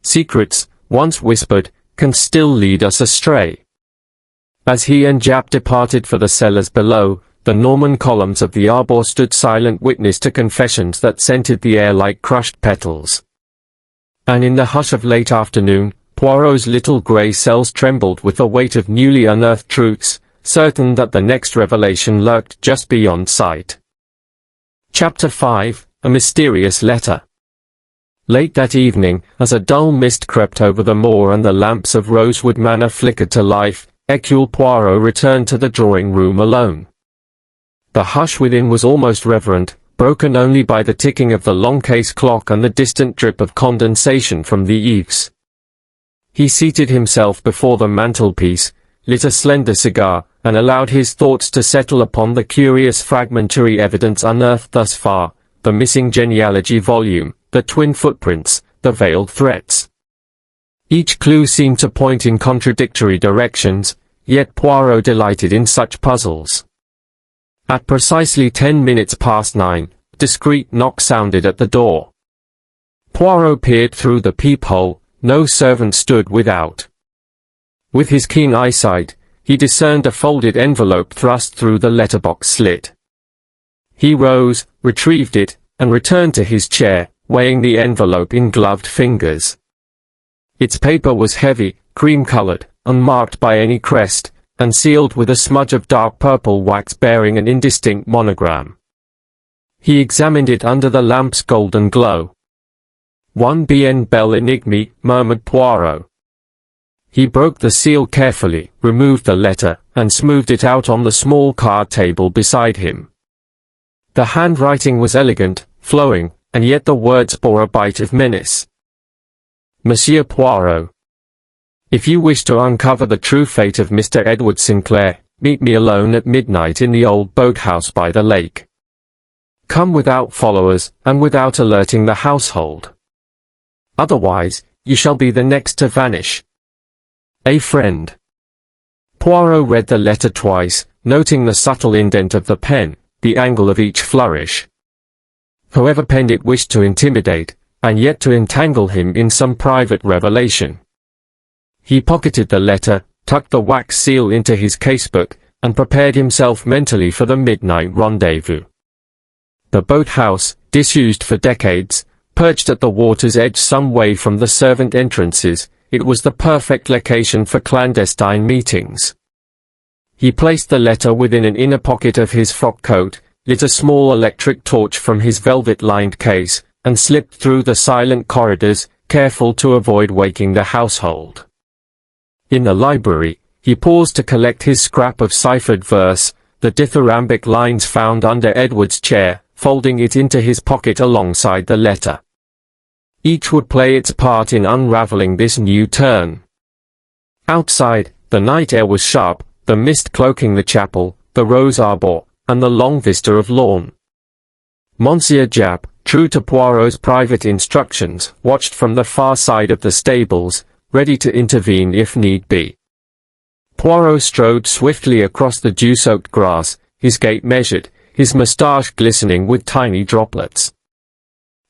Secrets, once whispered, can still lead us astray. As he and Jap departed for the cellars below, the Norman columns of the arbor stood silent witness to confessions that scented the air like crushed petals. And in the hush of late afternoon, Poirot's little grey cells trembled with the weight of newly unearthed truths, certain that the next revelation lurked just beyond sight. Chapter 5, A Mysterious Letter. Late that evening, as a dull mist crept over the moor and the lamps of Rosewood Manor flickered to life, Hercule Poirot returned to the drawing-room alone. The hush within was almost reverent, broken only by the ticking of the long case clock and the distant drip of condensation from the eaves. He seated himself before the mantelpiece, lit a slender cigar, and allowed his thoughts to settle upon the curious fragmentary evidence unearthed thus far, the missing genealogy volume, the twin footprints, the veiled threats. Each clue seemed to point in contradictory directions, yet Poirot delighted in such puzzles. At precisely 10 minutes past 9, a discreet knock sounded at the door. Poirot peered through the peephole. No servant stood without. With his keen eyesight, he discerned a folded envelope thrust through the letterbox slit. He rose, retrieved it, and returned to his chair, weighing the envelope in gloved fingers. Its paper was heavy, cream-colored, unmarked by any crest, and sealed with a smudge of dark purple wax bearing an indistinct monogram. He examined it under the lamp's golden glow. "One bien belle enigme," murmured Poirot. He broke the seal carefully, removed the letter, and smoothed it out on the small card table beside him. The handwriting was elegant, flowing, and yet the words bore a bite of menace. Monsieur Poirot, if you wish to uncover the true fate of Mr. Edward Sinclair, meet me alone at midnight in the old boathouse by the lake. Come without followers, and without alerting the household. Otherwise, you shall be the next to vanish. A friend. Poirot read the letter twice, noting the subtle indent of the pen, the angle of each flourish. Whoever penned it wished to intimidate, and yet to entangle him in some private revelation. He pocketed the letter, tucked the wax seal into his casebook, and prepared himself mentally for the midnight rendezvous. The boathouse, disused for decades, perched at the water's edge some way from the servant entrances, it was the perfect location for clandestine meetings. He placed the letter within an inner pocket of his frock coat, lit a small electric torch from his velvet-lined case, and slipped through the silent corridors, careful to avoid waking the household. In the library, he paused to collect his scrap of ciphered verse, the dithyrambic lines found under Edward's chair, folding it into his pocket alongside the letter. Each would play its part in unraveling this new turn. Outside, The night air was sharp, the mist cloaking the chapel, the rose arbour, and the long vista of lawn. Monsieur Japp, true to Poirot's private instructions, watched from the far side of the stables, ready to intervene if need be. Poirot strode swiftly across the dew-soaked grass, his gait measured, his moustache glistening with tiny droplets.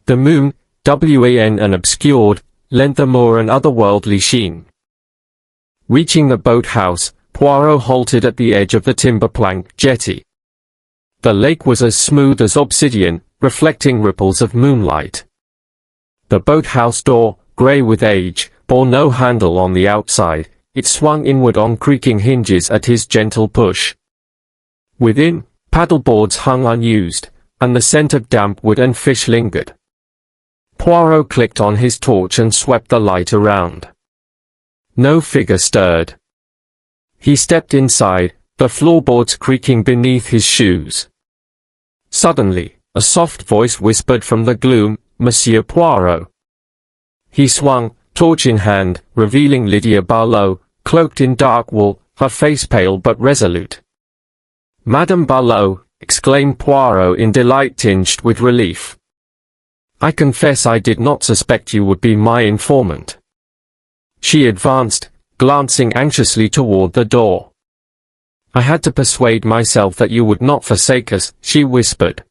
The moon, wan and obscured, lent the moor an otherworldly sheen. Reaching the boathouse, Poirot halted at the edge of the timber-plank jetty. The lake was as smooth as obsidian, reflecting ripples of moonlight. The boathouse door, grey with age, bore no handle on the outside, it swung inward on creaking hinges at his gentle push. Within, paddleboards hung unused, and the scent of damp wood and fish lingered. Poirot clicked on his torch and swept the light around. No figure stirred. He stepped inside, the floorboards creaking beneath his shoes. Suddenly, a soft voice whispered from the gloom, "Monsieur Poirot." He swung, torch in hand, revealing Lydia Barlow, cloaked in dark wool, her face pale but resolute. "Madame Barlow," exclaimed Poirot in delight tinged with relief. "I confess I did not suspect you would be my informant." She advanced, glancing anxiously toward the door. "I had to persuade myself that you would not forsake us," she whispered.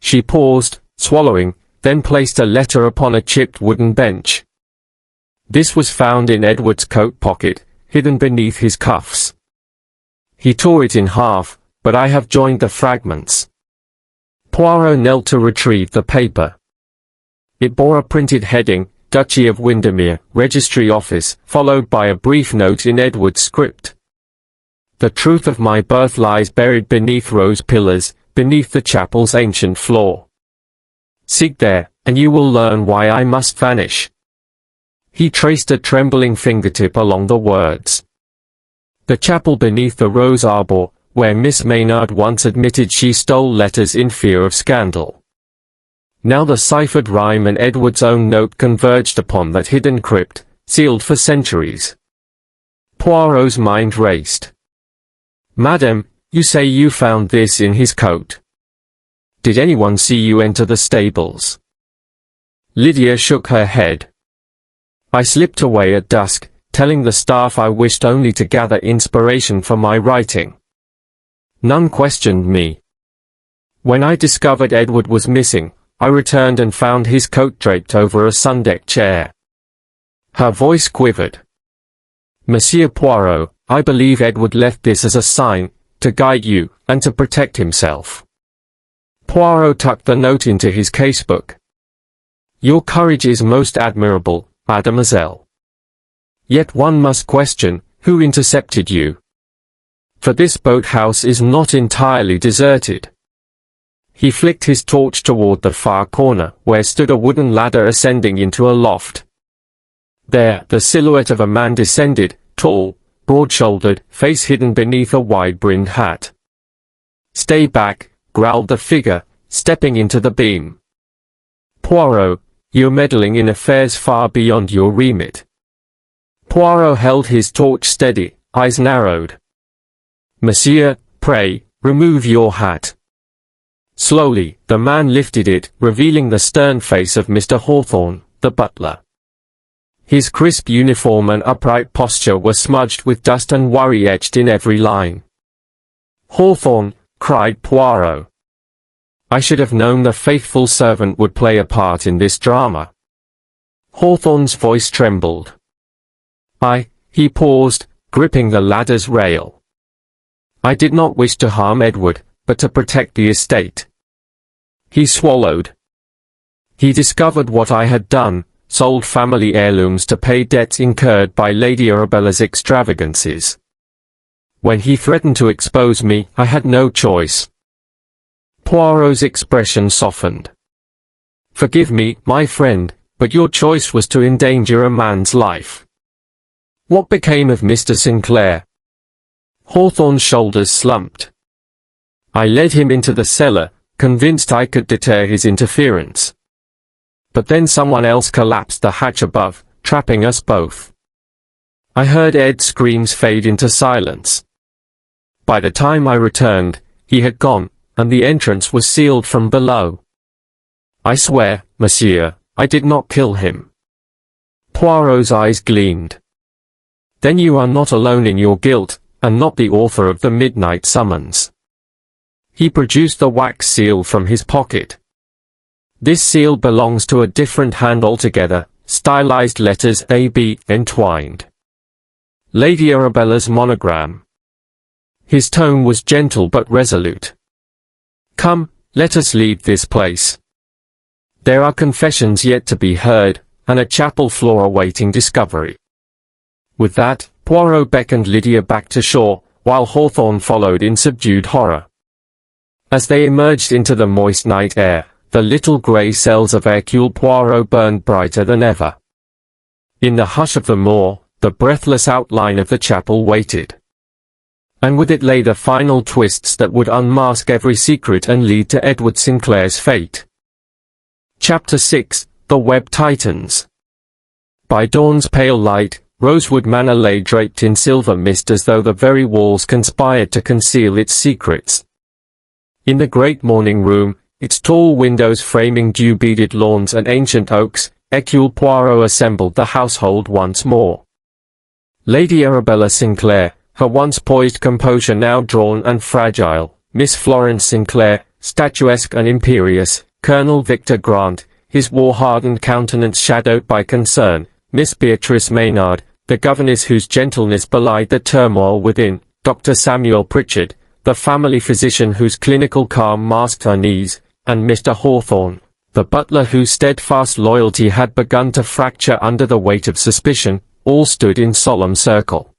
She paused, swallowing, then placed a letter upon a chipped wooden bench. This was found in Edward's coat pocket, hidden beneath his cuffs. He tore it in half, but I have joined the fragments. Poirot knelt to retrieve the paper. It bore a printed heading, Duchy of Windermere, Registry Office, followed by a brief note in Edward's script. "The truth of my birth lies buried beneath rose pillars, beneath the chapel's ancient floor. Seek there, and you will learn why I must vanish." He traced a trembling fingertip along the words. "The chapel beneath the rose arbour, where Miss Maynard once admitted she stole letters in fear of scandal." Now the ciphered rhyme and Edward's own note converged upon that hidden crypt, sealed for centuries. Poirot's mind raced. "Madame, you say you found this in his coat. Did anyone see you enter the stables?" Lydia shook her head. "I slipped away at dusk, telling the staff I wished only to gather inspiration for my writing. None questioned me. When I discovered Edward was missing, I returned and found his coat draped over a sun-decked chair." Her voice quivered. "Monsieur Poirot, I believe Edward left this as a sign, to guide you, and to protect himself." Poirot tucked the note into his casebook. "Your courage is most admirable, mademoiselle. Yet one must question, who intercepted you? For this boathouse is not entirely deserted." He flicked his torch toward the far corner, where stood a wooden ladder ascending into a loft. There, the silhouette of a man descended, tall, broad-shouldered, face hidden beneath a wide-brimmed hat. "Stay back," growled the figure, stepping into the beam. "Poirot, you're meddling in affairs far beyond your remit." Poirot held his torch steady, eyes narrowed. "Monsieur, pray, remove your hat." Slowly, the man lifted it, revealing the stern face of Mr. Hawthorne, the butler. His crisp uniform and upright posture were smudged with dust and worry etched in every line. "Hawthorne," cried Poirot. "I should have known the faithful servant would play a part in this drama." Hawthorne's voice trembled. He paused, gripping the ladder's rail. "I did not wish to harm Edward, but to protect the estate." He swallowed. "He discovered what I had done, sold family heirlooms to pay debts incurred by Lady Arabella's extravagances. When he threatened to expose me, I had no choice." Poirot's expression softened. "Forgive me, my friend, but your choice was to endanger a man's life. What became of Mr. Sinclair?" Hawthorne's shoulders slumped. "I led him into the cellar, convinced I could deter his interference. But then someone else collapsed the hatch above, trapping us both." I heard Ed's screams fade into silence. By the time I returned, he had gone, and the entrance was sealed from below. I swear, monsieur, I did not kill him. Poirot's eyes gleamed. Then you are not alone in your guilt, and not the author of the midnight summons. He produced the wax seal from his pocket. This seal belongs to a different hand altogether, stylized letters A-B entwined. Lady Arabella's monogram. His tone was gentle but resolute. Come, let us leave this place. There are confessions yet to be heard, and a chapel floor awaiting discovery. With that, Poirot beckoned Lydia back to shore, while Hawthorne followed in subdued horror. As they emerged into the moist night air, the little grey cells of Hercule Poirot burned brighter than ever. In the hush of the moor, the breathless outline of the chapel waited. And with it lay the final twists that would unmask every secret and lead to Edward Sinclair's fate. Chapter 6, The Web Tightens. By dawn's pale light, Rosewood Manor lay draped in silver mist as though the very walls conspired to conceal its secrets. In the great morning room, its tall windows framing dew-beaded lawns and ancient oaks, Hercule Poirot assembled the household once more. Lady Arabella Sinclair, her once poised composure now drawn and fragile, Miss Florence Sinclair, statuesque and imperious, Colonel Victor Grant, his war-hardened countenance shadowed by concern, Miss Beatrice Maynard, the governess whose gentleness belied the turmoil within, Dr. Samuel Pritchard, the family physician whose clinical calm masked unease, and Mr. Hawthorne, the butler whose steadfast loyalty had begun to fracture under the weight of suspicion, all stood in solemn circle.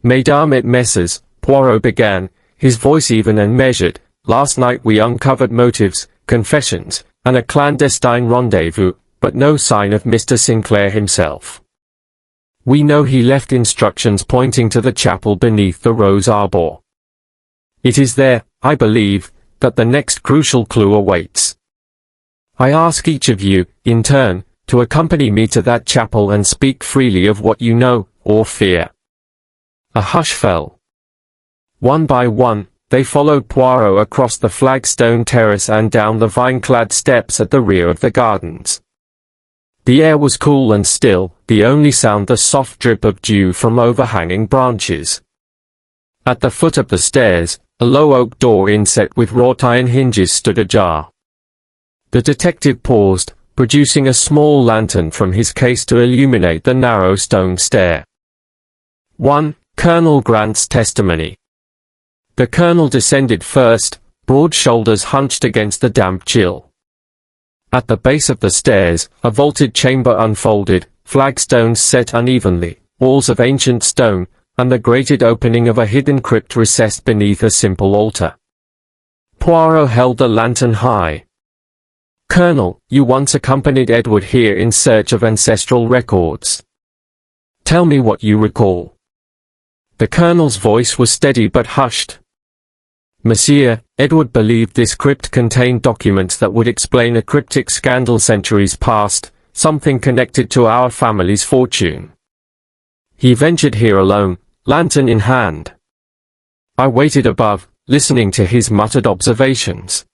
Mesdames et messieurs, Poirot began, his voice even and measured, last night we uncovered motives, confessions, and a clandestine rendezvous, but no sign of Mr. Sinclair himself. We know he left instructions pointing to the chapel beneath the rose arbor. It is there, I believe, that the next crucial clue awaits. I ask each of you, in turn, to accompany me to that chapel and speak freely of what you know, or fear. A hush fell. One by one, they followed Poirot across the flagstone terrace and down the vine-clad steps at the rear of the gardens. The air was cool and still, the only sound the soft drip of dew from overhanging branches. At the foot of the stairs, a low oak door inset with wrought iron hinges stood ajar. The detective paused, producing a small lantern from his case to illuminate the narrow stone stair. 1. Colonel Grant's testimony. The colonel descended first, broad shoulders hunched against the damp chill. At the base of the stairs, a vaulted chamber unfolded, flagstones set unevenly, walls of ancient stone, and the grated opening of a hidden crypt recessed beneath a simple altar. Poirot held the lantern high. Colonel, you once accompanied Edward here in search of ancestral records. Tell me what you recall. The colonel's voice was steady but hushed. Monsieur, Edward believed this crypt contained documents that would explain a cryptic scandal centuries past, something connected to our family's fortune. He ventured here alone, lantern in hand. I waited above, listening to his muttered observations.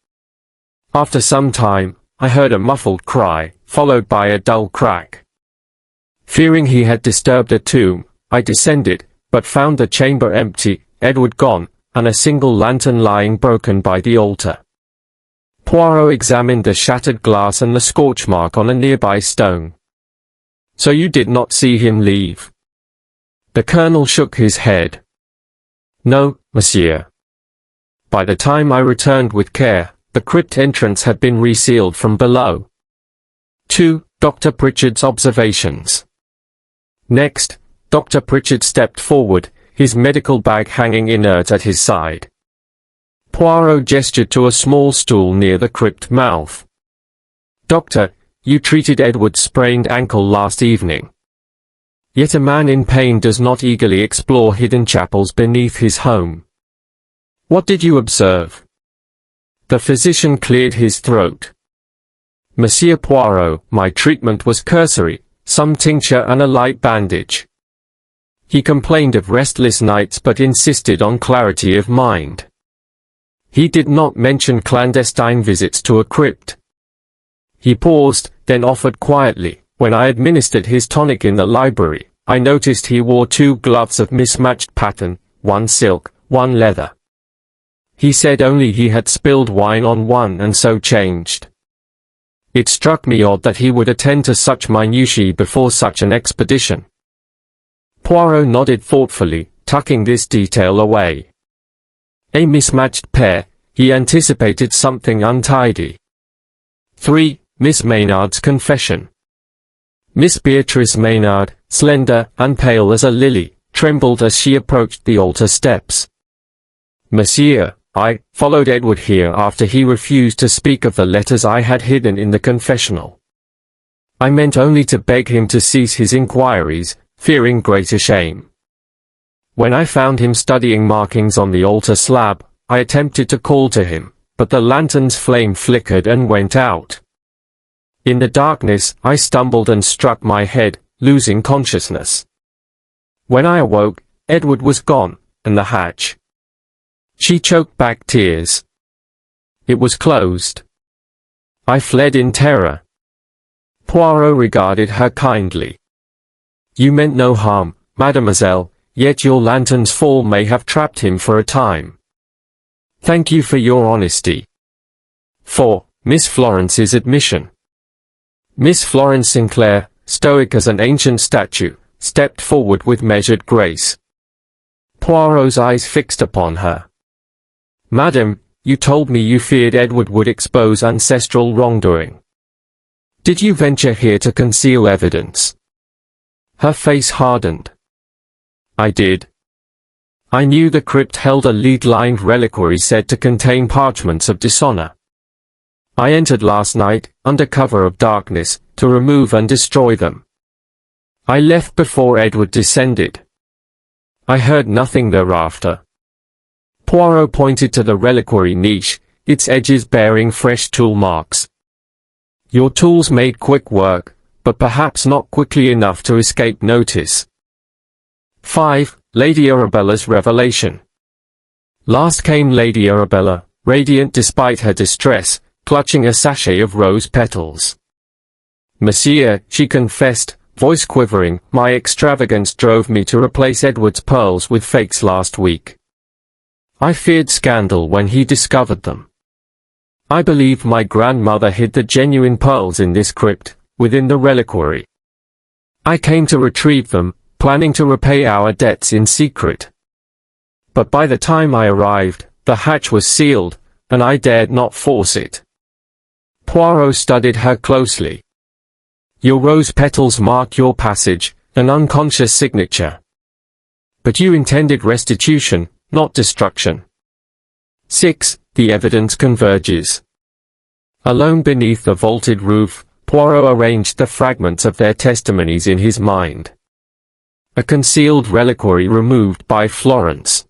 After some time, I heard a muffled cry, followed by a dull crack. Fearing he had disturbed a tomb, I descended, but found the chamber empty, Edward gone, and a single lantern lying broken by the altar. Poirot examined the shattered glass and the scorch mark on a nearby stone. So you did not see him leave? The colonel shook his head. No, monsieur. By the time I returned with care, the crypt entrance had been resealed from below. 2. Dr. Pritchard's observations. Next, Dr. Pritchard stepped forward, his medical bag hanging inert at his side. Poirot gestured to a small stool near the crypt mouth. Doctor, you treated Edward's sprained ankle last evening. Yet a man in pain does not eagerly explore hidden chapels beneath his home. What did you observe? The physician cleared his throat. Monsieur Poirot, my treatment was cursory, some tincture and a light bandage. He complained of restless nights but insisted on clarity of mind. He did not mention clandestine visits to a crypt. He paused, then offered quietly, "When I administered his tonic in the library, I noticed he wore 2 gloves of mismatched pattern, one silk, one leather. He said only he had spilled wine on one and so changed. It struck me odd that he would attend to such minutiae before such an expedition." Poirot nodded thoughtfully, tucking this detail away. A mismatched pair, he anticipated something untidy. 3. Miss Maynard's confession. Miss Beatrice Maynard, slender and pale as a lily, trembled as she approached the altar steps. "Monsieur, I followed Edward here after he refused to speak of the letters I had hidden in the confessional. I meant only to beg him to cease his inquiries, fearing greater shame. When I found him studying markings on the altar slab, I attempted to call to him, but the lantern's flame flickered and went out. In the darkness, I stumbled and struck my head, losing consciousness. When I awoke, Edward was gone, and the hatch." She choked back tears. "It was closed. I fled in terror." Poirot regarded her kindly. "You meant no harm, mademoiselle, yet your lantern's fall may have trapped him for a time. Thank you for your honesty." 4. Miss Florence's admission. Miss Florence Sinclair, stoic as an ancient statue, stepped forward with measured grace. Poirot's eyes fixed upon her. "Madam, you told me you feared Edward would expose ancestral wrongdoing. Did you venture here to conceal evidence?" Her face hardened. "I did. I knew the crypt held a lead-lined reliquary said to contain parchments of dishonor. I entered last night, under cover of darkness, to remove and destroy them. I left before Edward descended. I heard nothing thereafter." Poirot pointed to the reliquary niche, its edges bearing fresh tool marks. "Your tools made quick work, but perhaps not quickly enough to escape notice." 5. Lady Arabella's revelation. Last came Lady Arabella, radiant despite her distress, clutching a sachet of rose petals. "Monsieur," she confessed, voice quivering, "my extravagance drove me to replace Edward's pearls with fakes last week. I feared scandal when he discovered them. I believe my grandmother hid the genuine pearls in this crypt, within the reliquary. I came to retrieve them, planning to repay our debts in secret. But by the time I arrived, the hatch was sealed, and I dared not force it." Poirot studied her closely. "Your rose petals mark your passage, an unconscious signature. But you intended restitution, not destruction." 6. The evidence converges. Alone beneath the vaulted roof, Poirot arranged the fragments of their testimonies in his mind. A concealed reliquary removed by Florence.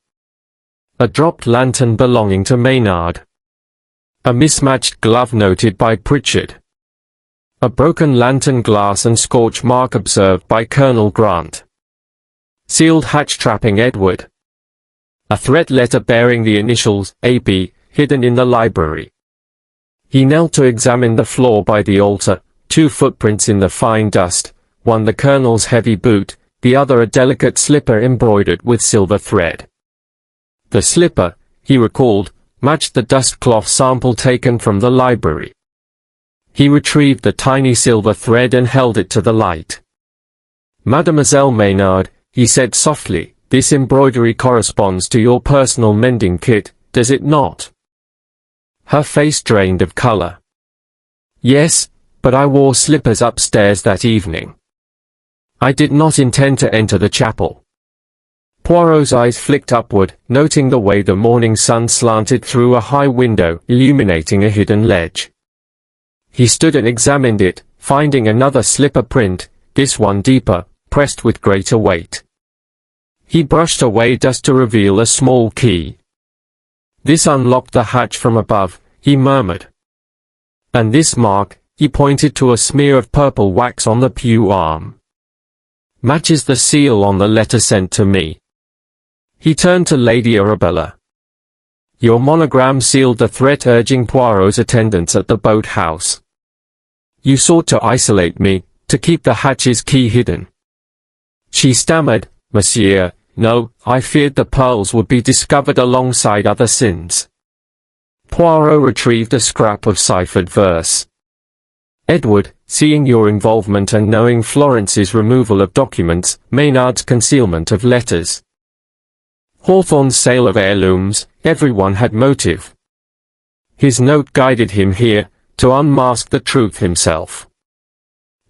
A dropped lantern belonging to Maynard. A mismatched glove noted by Pritchard. A broken lantern glass and scorch mark observed by Colonel Grant. Sealed hatch trapping Edward. A threat letter bearing the initials, A.B., hidden in the library. He knelt to examine the floor by the altar, 2 footprints in the fine dust, one the colonel's heavy boot, the other a delicate slipper embroidered with silver thread. The slipper, he recalled, matched the dust cloth sample taken from the library. He retrieved the tiny silver thread and held it to the light. "Mademoiselle Maynard," he said softly, "this embroidery corresponds to your personal mending kit, does it not?" Her face drained of color. "Yes, but I wore slippers upstairs that evening. I did not intend to enter the chapel." Poirot's eyes flicked upward, noting the way the morning sun slanted through a high window, illuminating a hidden ledge. He stood and examined it, finding another slipper print, this one deeper, pressed with greater weight. He brushed away dust to reveal a small key. "This unlocked the hatch from above," he murmured. "And this mark," he pointed to a smear of purple wax on the pew arm. Matches the seal on the letter sent to me." He turned to Lady Arabella. "Your monogram sealed the threat urging Poirot's attendance at the boathouse. You sought to isolate me, to keep the hatch's key hidden." She stammered, "Monsieur, no, I feared the pearls would be discovered alongside other sins." Poirot retrieved a scrap of ciphered verse. "Edward, seeing your involvement and knowing Florence's removal of documents, Maynard's concealment of letters, Hawthorne's sale of heirlooms, everyone had motive. His note guided him here, to unmask the truth himself.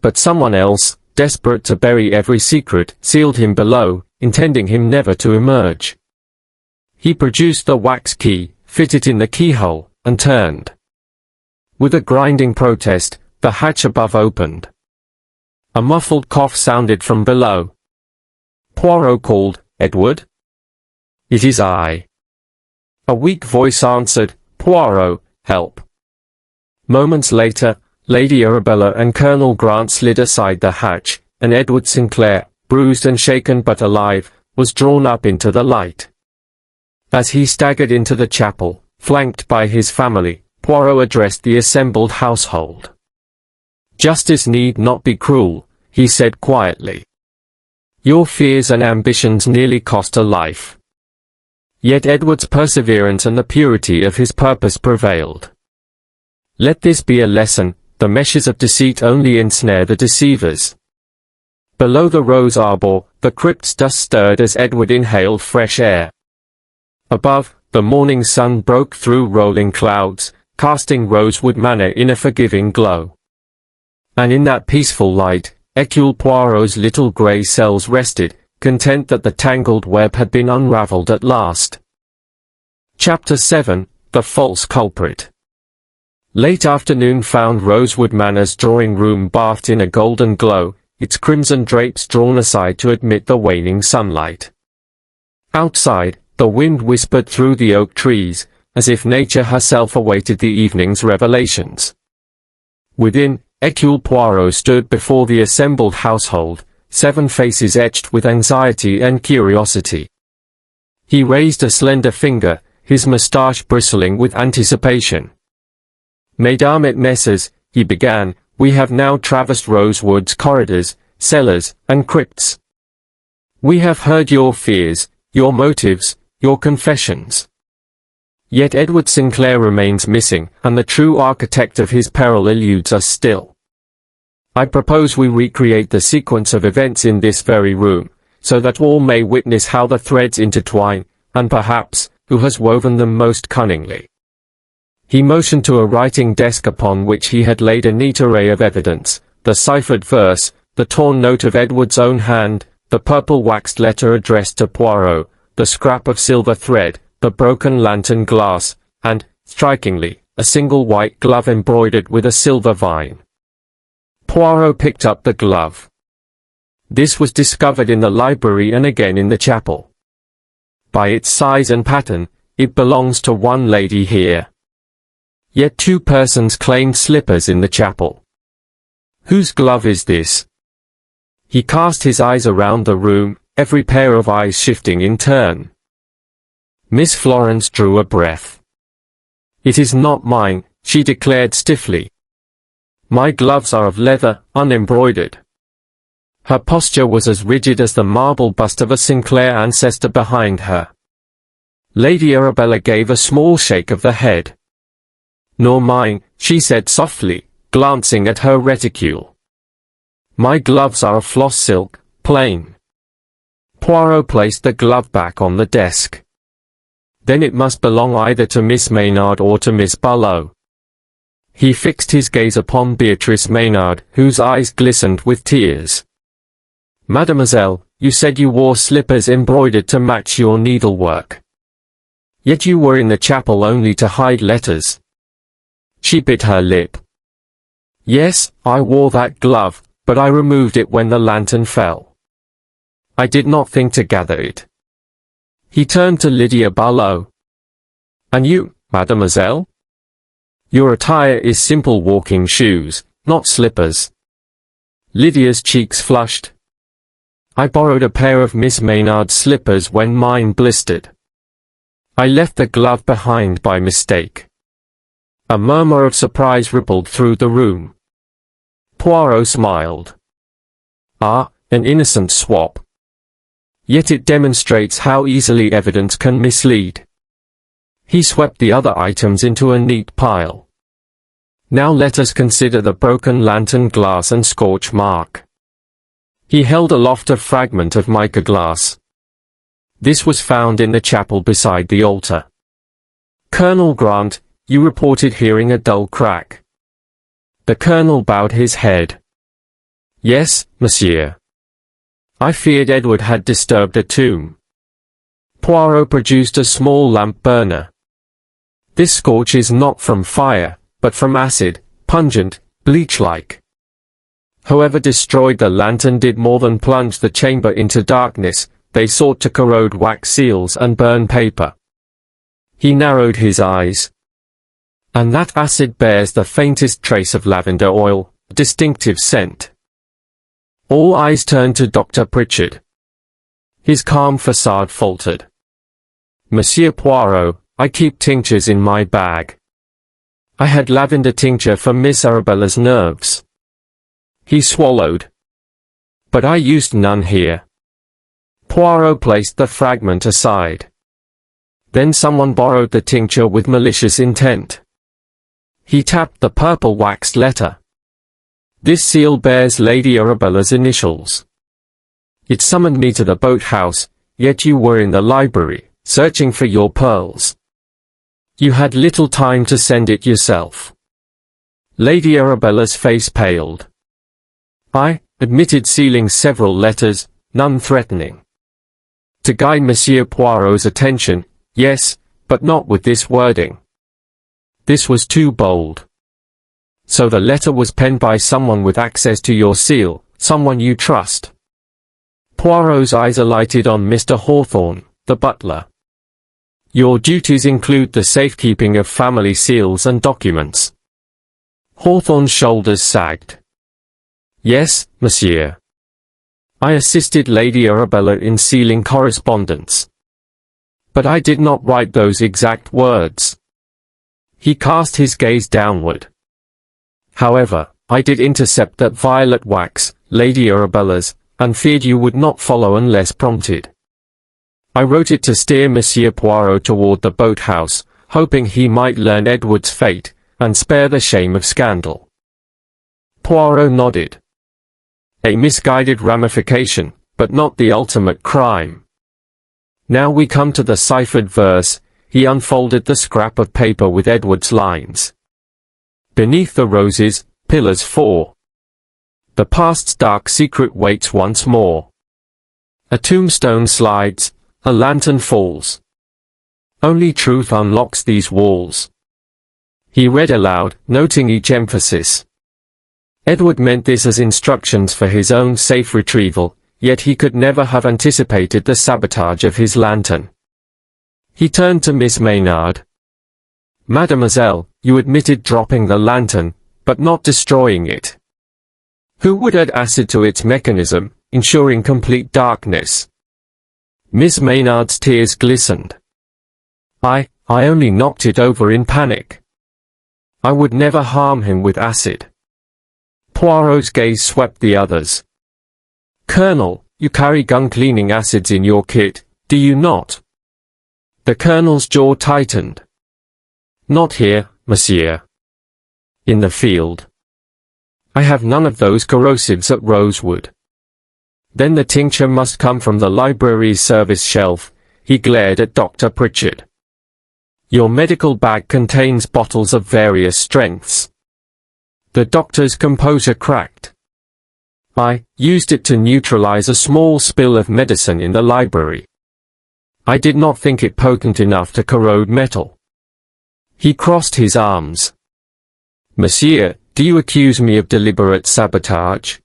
But someone else, desperate to bury every secret, sealed him below, intending him never to emerge. He produced the wax key, fit it in the keyhole, and turned. With a grinding protest, the hatch above opened. A muffled cough sounded from below. Poirot called, "Edward?" "It is I." A weak voice answered, "Poirot, help." Moments later, Lady Arabella and Colonel Grant slid aside the hatch, and Edward Sinclair, bruised and shaken but alive, was drawn up into the light. As he staggered into the chapel, flanked by his family, Poirot addressed the assembled household. "Justice need not be cruel," he said quietly. "Your fears and ambitions nearly cost a life. Yet Edward's perseverance and the purity of his purpose prevailed. Let this be a lesson, the meshes of deceit only ensnare the deceivers." Below the rose arbor, the crypt's dust stirred as Edward inhaled fresh air. Above, the morning sun broke through rolling clouds, casting Rosewood Manor in a forgiving glow. And in that peaceful light, Hercule Poirot's little grey cells rested, content that the tangled web had been unravelled at last. Chapter 7, The False Culprit. Late afternoon found Rosewood Manor's drawing-room bathed in a golden glow, its crimson drapes drawn aside to admit the waning sunlight. Outside, the wind whispered through the oak trees, as if nature herself awaited the evening's revelations. Within, Hercule Poirot stood before the assembled household, 7 faces etched with anxiety and curiosity. He raised a slender finger, his moustache bristling with anticipation. "Mesdames et messieurs," he began, "we have now traversed Rosewood's corridors, cellars, and crypts. We have heard your fears, your motives, your confessions. Yet Edward Sinclair remains missing, and the true architect of his peril eludes us still. I propose we recreate the sequence of events in this very room, so that all may witness how the threads intertwine, and perhaps, who has woven them most cunningly." He motioned to a writing desk upon which he had laid a neat array of evidence, the ciphered verse, the torn note of Edward's own hand, the purple waxed letter addressed to Poirot, the scrap of silver thread, the broken lantern glass, and, strikingly, a single white glove embroidered with a silver vine. Poirot picked up the glove. This was discovered in the library and again in the chapel. By its size and pattern, it belongs to one lady here. Yet 2 persons claimed slippers in the chapel. Whose glove is this? He cast his eyes around the room, every pair of eyes shifting in turn. Miss Florence drew a breath. "It is not mine," she declared stiffly. "My gloves are of leather, unembroidered." Her posture was as rigid as the marble bust of a Sinclair ancestor behind her. Lady Arabella gave a small shake of the head. "Nor mine," she said softly, glancing at her reticule. "My gloves are of floss silk, plain." Poirot placed the glove back on the desk. "Then it must belong either to Miss Maynard or to Miss Barlow." He fixed his gaze upon Beatrice Maynard, whose eyes glistened with tears. "Mademoiselle, you said you wore slippers embroidered to match your needlework. Yet you were in the chapel only to hide letters." She bit her lip. "Yes, I wore that glove, but I removed it when the lantern fell. I did not think to gather it." He turned to Lydia Barlow. "And you, mademoiselle? Your attire is simple walking shoes, not slippers." Lydia's cheeks flushed. I borrowed a pair of Miss Maynard's slippers when mine blistered. I left the glove behind by mistake. A murmur of surprise rippled through the room. Poirot smiled. Ah, an innocent swap. Yet it demonstrates how easily evidence can mislead. He swept the other items into a neat pile. Now let us consider the broken lantern glass and scorch mark. He held aloft a fragment of mica glass. This was found in the chapel beside the altar. Colonel Grant, you reported hearing a dull crack. The colonel bowed his head. Yes, monsieur. I feared Edward had disturbed a tomb. Poirot produced a small lamp burner. This scorch is not from fire, but from acid, pungent, bleach-like. Whoever destroyed the lantern did more than plunge the chamber into darkness, they sought to corrode wax seals and burn paper. He narrowed his eyes. And that acid bears the faintest trace of lavender oil, a distinctive scent. All eyes turned to Dr. Pritchard. His calm facade faltered. Monsieur Poirot, I keep tinctures in my bag. I had lavender tincture for Miss Arabella's nerves. He swallowed. But I used none here. Poirot placed the fragment aside. Then someone borrowed the tincture with malicious intent. He tapped the purple waxed letter. This seal bears Lady Arabella's initials. It summoned me to the boathouse, yet you were in the library, searching for your pearls. You had little time to send it yourself. Lady Arabella's face paled. I admitted sealing several letters, none threatening. To guide Monsieur Poirot's attention, yes, but not with this wording. This was too bold. So the letter was penned by someone with access to your seal, someone you trust. Poirot's eyes alighted on Mr. Hawthorne, the butler. Your duties include the safekeeping of family seals and documents. Hawthorne's shoulders sagged. Yes, monsieur. I assisted Lady Arabella in sealing correspondence. But I did not write those exact words. He cast his gaze downward. However, I did intercept that violet wax, Lady Arabella's, and feared you would not follow unless prompted. I wrote it to steer Monsieur Poirot toward the boathouse, hoping he might learn Edward's fate, and spare the shame of scandal. Poirot nodded. A misguided ramification, but not the ultimate crime. Now we come to the ciphered verse. He unfolded the scrap of paper with Edward's lines. Beneath the roses, pillars 4. The past's dark secret waits once more. A tombstone slides, a lantern falls. Only truth unlocks these walls. He read aloud, noting each emphasis. Edward meant this as instructions for his own safe retrieval, yet he could never have anticipated the sabotage of his lantern. He turned to Miss Maynard. Mademoiselle, you admitted dropping the lantern, but not destroying it. Who would add acid to its mechanism, ensuring complete darkness? Miss Maynard's tears glistened. I only knocked it over in panic. I would never harm him with acid. Poirot's gaze swept the others. Colonel, you carry gun-cleaning acids in your kit, do you not? The colonel's jaw tightened. Not here, monsieur. In the field. I have none of those corrosives at Rosewood. Then the tincture must come from the library's service shelf. He glared at Dr. Pritchard. Your medical bag contains bottles of various strengths. The doctor's composure cracked. I used it to neutralize a small spill of medicine in the library. I did not think it potent enough to corrode metal. He crossed his arms. Monsieur, do you accuse me of deliberate sabotage?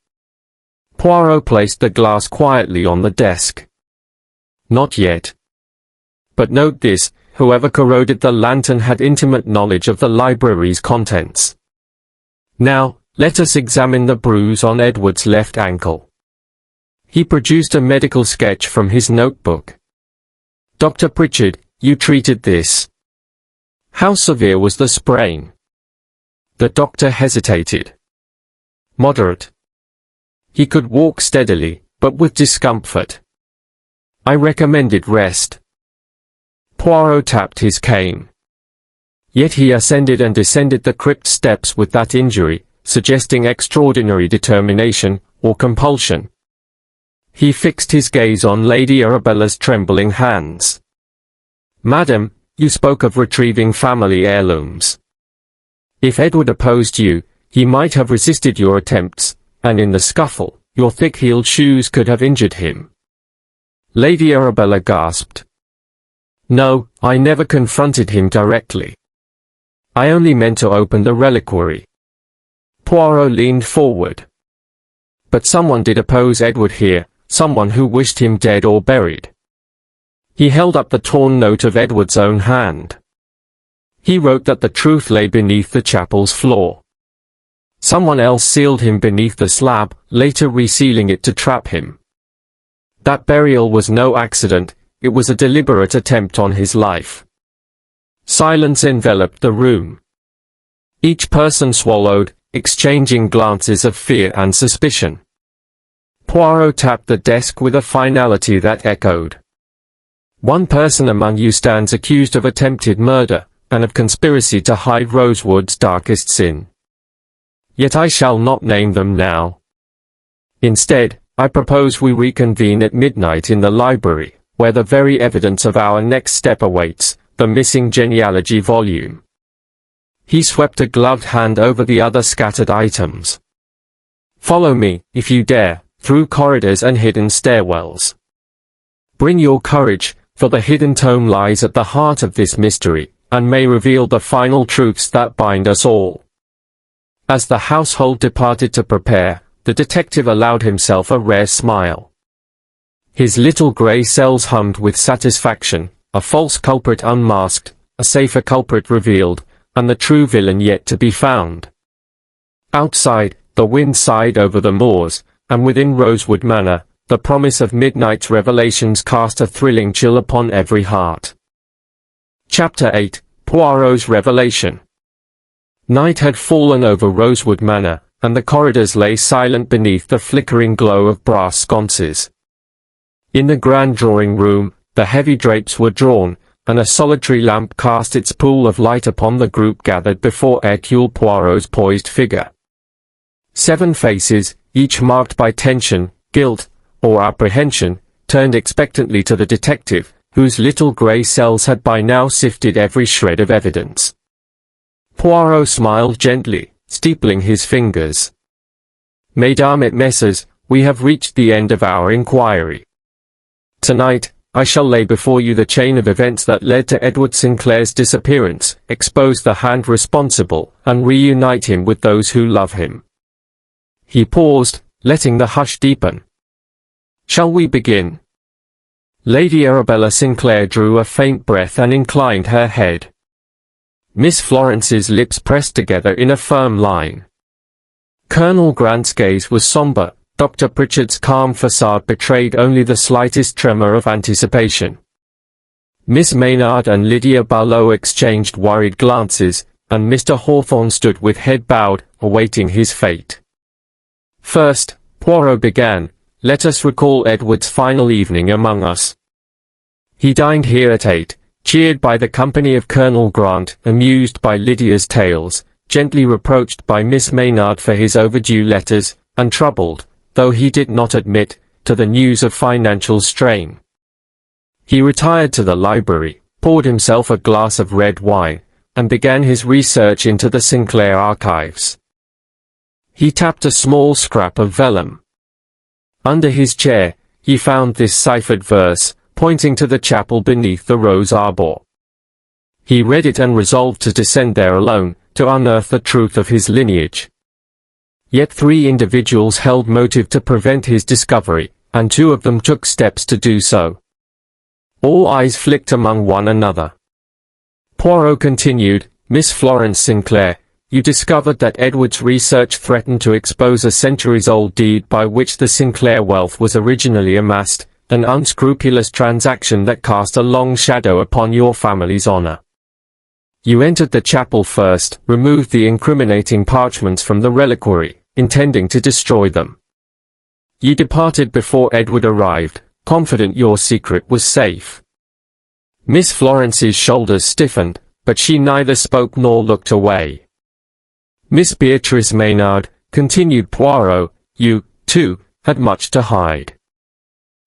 Poirot placed the glass quietly on the desk. Not yet. But note this, whoever corroded the lantern had intimate knowledge of the library's contents. Now, let us examine the bruise on Edward's left ankle. He produced a medical sketch from his notebook. "Dr. Pritchard, you treated this. How severe was the sprain?" The doctor hesitated. "Moderate. He could walk steadily, but with discomfort. I recommended rest." Poirot tapped his cane. "Yet he ascended and descended the crypt steps with that injury, suggesting extraordinary determination, or compulsion." He fixed his gaze on Lady Arabella's trembling hands. "Madam, you spoke of retrieving family heirlooms. If Edward opposed you, he might have resisted your attempts, and in the scuffle, your thick-heeled shoes could have injured him." Lady Arabella gasped. "No, I never confronted him directly. I only meant to open the reliquary." Poirot leaned forward. "But someone did oppose Edward here, someone who wished him dead or buried." He held up the torn note of Edward's own hand. "He wrote that the truth lay beneath the chapel's floor. Someone else sealed him beneath the slab, later resealing it to trap him. That burial was no accident, it was a deliberate attempt on his life." Silence enveloped the room. Each person swallowed, exchanging glances of fear and suspicion. Poirot tapped the desk with a finality that echoed. "One person among you stands accused of attempted murder, and of conspiracy to hide Rosewood's darkest sin. Yet I shall not name them now. Instead, I propose we reconvene at midnight in the library, where the very evidence of our next step awaits, the missing genealogy volume." He swept a gloved hand over the other scattered items. "Follow me, if you dare, through corridors and hidden stairwells. Bring your courage, for the hidden tome lies at the heart of this mystery, and may reveal the final truths that bind us all." As the household departed to prepare, the detective allowed himself a rare smile. His little grey cells hummed with satisfaction, a false culprit unmasked, a safer culprit revealed, and the true villain yet to be found. Outside, the wind sighed over the moors, and within Rosewood Manor, the promise of midnight's revelations cast a thrilling chill upon every heart. Chapter 8, Poirot's Revelation. Night had fallen over Rosewood Manor, and the corridors lay silent beneath the flickering glow of brass sconces. In the grand drawing-room, the heavy drapes were drawn, and a solitary lamp cast its pool of light upon the group gathered before Hercule Poirot's poised figure. 7 faces, each marked by tension, guilt, or apprehension, turned expectantly to the detective, whose little grey cells had by now sifted every shred of evidence. Poirot smiled gently, steepling his fingers. "Mesdames et messieurs, we have reached the end of our inquiry. Tonight, I shall lay before you the chain of events that led to Edward Sinclair's disappearance, expose the hand responsible, and reunite him with those who love him." He paused, letting the hush deepen. "Shall we begin?" Lady Arabella Sinclair drew a faint breath and inclined her head. Miss Florence's lips pressed together in a firm line. Colonel Grant's gaze was sombre. Dr. Pritchard's calm facade betrayed only the slightest tremor of anticipation. Miss Maynard and Lydia Barlow exchanged worried glances, and Mr. Hawthorne stood with head bowed, awaiting his fate. "First," Poirot began, "let us recall Edward's final evening among us. He dined here at 8, cheered by the company of Colonel Grant, amused by Lydia's tales, gently reproached by Miss Maynard for his overdue letters, and troubled, though he did not admit, to the news of financial strain. He retired to the library, poured himself a glass of red wine, and began his research into the Sinclair archives. He tapped a small scrap of vellum. Under his chair, he found this ciphered verse, pointing to the chapel beneath the rose arbor. He read it and resolved to descend there alone, to unearth the truth of his lineage. Yet 3 individuals held motive to prevent his discovery, and 2 of them took steps to do so. All eyes flicked among one another. Poirot continued, "Miss Florence Sinclair, you discovered that Edward's research threatened to expose a centuries-old deed by which the Sinclair wealth was originally amassed, an unscrupulous transaction that cast a long shadow upon your family's honor. You entered the chapel first, removed the incriminating parchments from the reliquary, intending to destroy them. You departed before Edward arrived, confident your secret was safe. Miss Florence's shoulders stiffened, but she neither spoke nor looked away. Miss Beatrice Maynard, continued Poirot, you, too, had much to hide.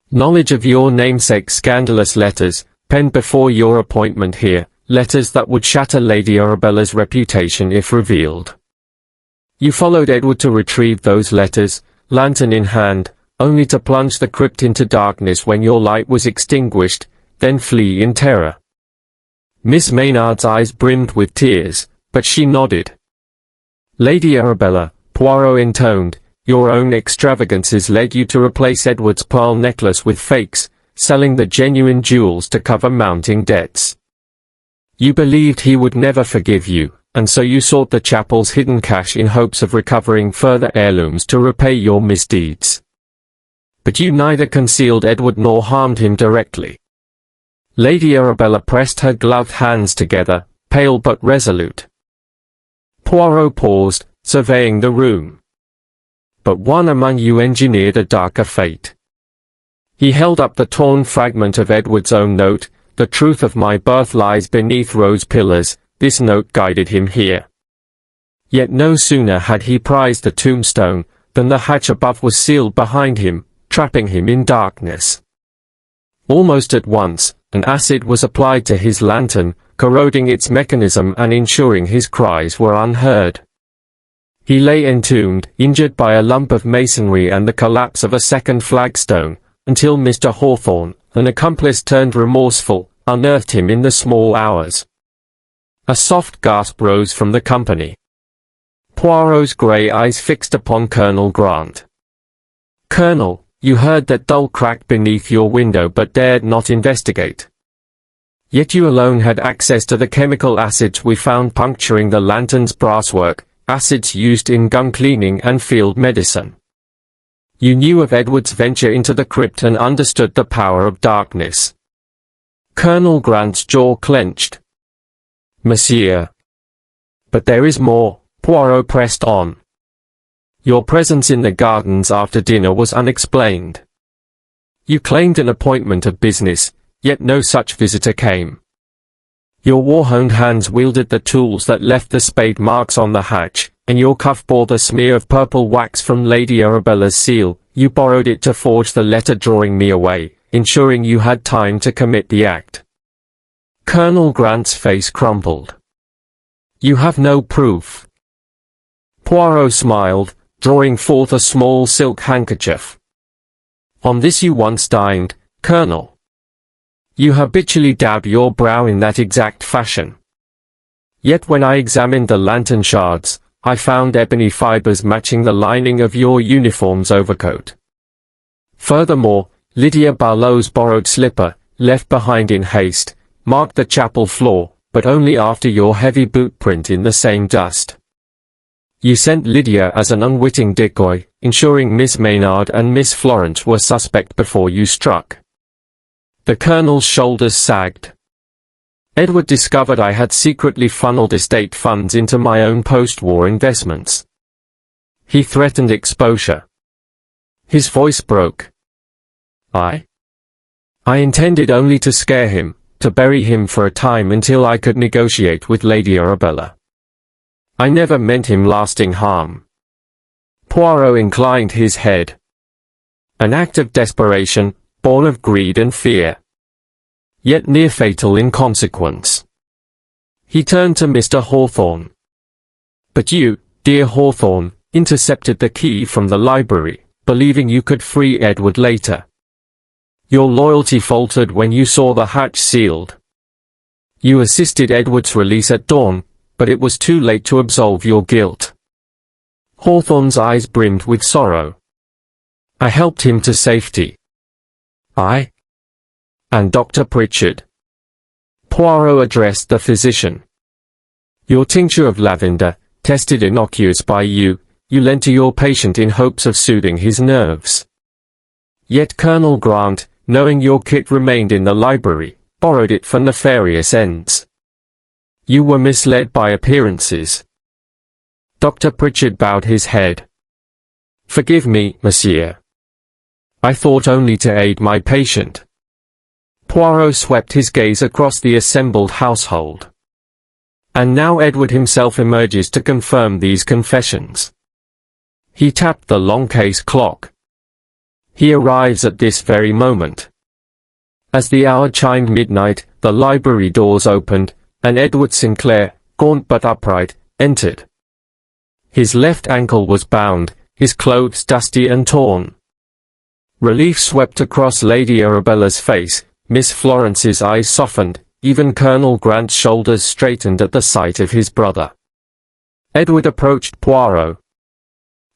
Knowledge of your namesake's scandalous letters, penned before your appointment here, letters that would shatter Lady Arabella's reputation if revealed. You followed Edward to retrieve those letters, lantern in hand, only to plunge the crypt into darkness when your light was extinguished, then flee in terror. Miss Maynard's eyes brimmed with tears, but she nodded. Lady Arabella, Poirot intoned, your own extravagances led you to replace Edward's pearl necklace with fakes, selling the genuine jewels to cover mounting debts. You believed he would never forgive you, and so you sought the chapel's hidden cash in hopes of recovering further heirlooms to repay your misdeeds. But you neither concealed Edward nor harmed him directly. Lady Arabella pressed her gloved hands together, pale but resolute. Poirot paused, surveying the room. But one among you engineered a darker fate. He held up the torn fragment of Edward's own note. The truth of my birth lies beneath rose pillars, this note guided him here. Yet no sooner had he prized the tombstone, than the hatch above was sealed behind him, trapping him in darkness. Almost at once, an acid was applied to his lantern, corroding its mechanism and ensuring his cries were unheard. He lay entombed, injured by a lump of masonry and the collapse of a second flagstone, until Mr. Hawthorne, an accomplice turned remorseful, unearthed him in the small hours. A soft gasp rose from the company. Poirot's grey eyes fixed upon Colonel Grant. Colonel, you heard that dull crack beneath your window but dared not investigate. Yet you alone had access to the chemical acids we found puncturing the lantern's brasswork, acids used in gun cleaning and field medicine. You knew of Edward's venture into the crypt and understood the power of darkness. Colonel Grant's jaw clenched. Monsieur. But there is more, Poirot pressed on. Your presence in the gardens after dinner was unexplained. You claimed an appointment of business, yet no such visitor came. Your war-honed hands wielded the tools that left the spade marks on the hatch, and your cuff bore the smear of purple wax from Lady Arabella's seal. You borrowed it to forge the letter drawing me away, ensuring you had time to commit the act. Colonel Grant's face crumpled. You have no proof. Poirot smiled, drawing forth a small silk handkerchief. On this you once dined, Colonel. You habitually dab your brow in that exact fashion. Yet when I examined the lantern shards, I found ebony fibers matching the lining of your uniform's overcoat. Furthermore, Lydia Barlow's borrowed slipper, left behind in haste, marked the chapel floor, but only after your heavy boot print in the same dust. You sent Lydia as an unwitting decoy, ensuring Miss Maynard and Miss Florence were suspect before you struck. The Colonel's shoulders sagged. Edward discovered I had secretly funneled estate funds into my own post-war investments. He threatened exposure. His voice broke. I intended only to scare him, to bury him for a time until I could negotiate with Lady Arabella. I never meant him lasting harm. Poirot inclined his head. An act of desperation, born of greed and fear. Yet near fatal in consequence. He turned to Mr. Hawthorne. But you, dear Hawthorne, intercepted the key from the library, believing you could free Edward later. Your loyalty faltered when you saw the hatch sealed. You assisted Edward's release at dawn, but it was too late to absolve your guilt. Hawthorne's eyes brimmed with sorrow. I helped him to safety. I? And Dr. Pritchard. Poirot addressed the physician. Your tincture of lavender, tested innocuous by you, you lent to your patient in hopes of soothing his nerves. Yet Colonel Grant, knowing your kit remained in the library, borrowed it for nefarious ends. You were misled by appearances. Dr. Pritchard bowed his head. Forgive me, monsieur. I thought only to aid my patient. Poirot swept his gaze across the assembled household. And now Edward himself emerges to confirm these confessions. He tapped the long case clock. He arrives at this very moment. As the hour chimed midnight, the library doors opened, and Edward Sinclair, gaunt but upright, entered. His left ankle was bound, his clothes dusty and torn. Relief swept across Lady Arabella's face, Miss Florence's eyes softened, even Colonel Grant's shoulders straightened at the sight of his brother. Edward approached Poirot.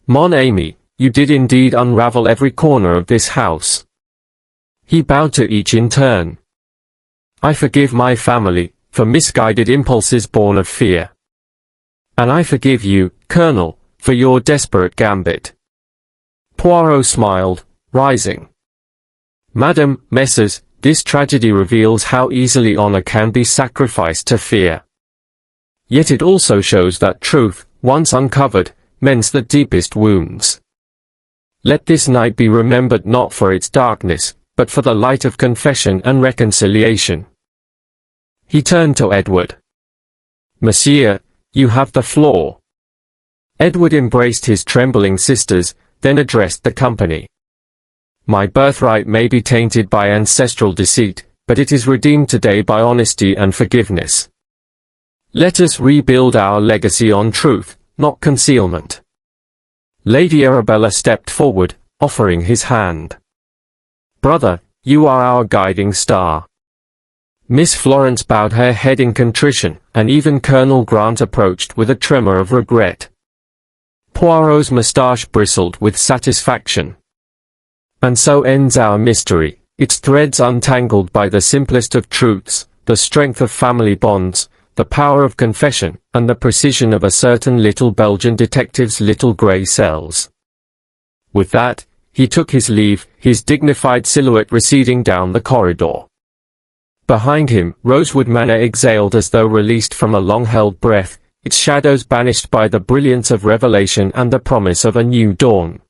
Mon ami, you did indeed unravel every corner of this house. He bowed to each in turn. I forgive my family, for misguided impulses born of fear. And I forgive you, Colonel, for your desperate gambit. Poirot smiled, rising. Madam, Messrs, this tragedy reveals how easily honor can be sacrificed to fear. Yet it also shows that truth, once uncovered, mends the deepest wounds. Let this night be remembered not for its darkness, but for the light of confession and reconciliation. He turned to Edward. Monsieur, you have the floor. Edward embraced his trembling sisters, then addressed the company. My birthright may be tainted by ancestral deceit, but it is redeemed today by honesty and forgiveness. Let us rebuild our legacy on truth, not concealment. Lady Arabella stepped forward, offering his hand. Brother, you are our guiding star. Miss Florence bowed her head in contrition, and even Colonel Grant approached with a tremor of regret. Poirot's moustache bristled with satisfaction. And so ends our mystery, its threads untangled by the simplest of truths, the strength of family bonds, the power of confession, and the precision of a certain little Belgian detective's little grey cells. With that, he took his leave, his dignified silhouette receding down the corridor. Behind him, Rosewood Manor exhaled as though released from a long-held breath, its shadows banished by the brilliance of revelation and the promise of a new dawn.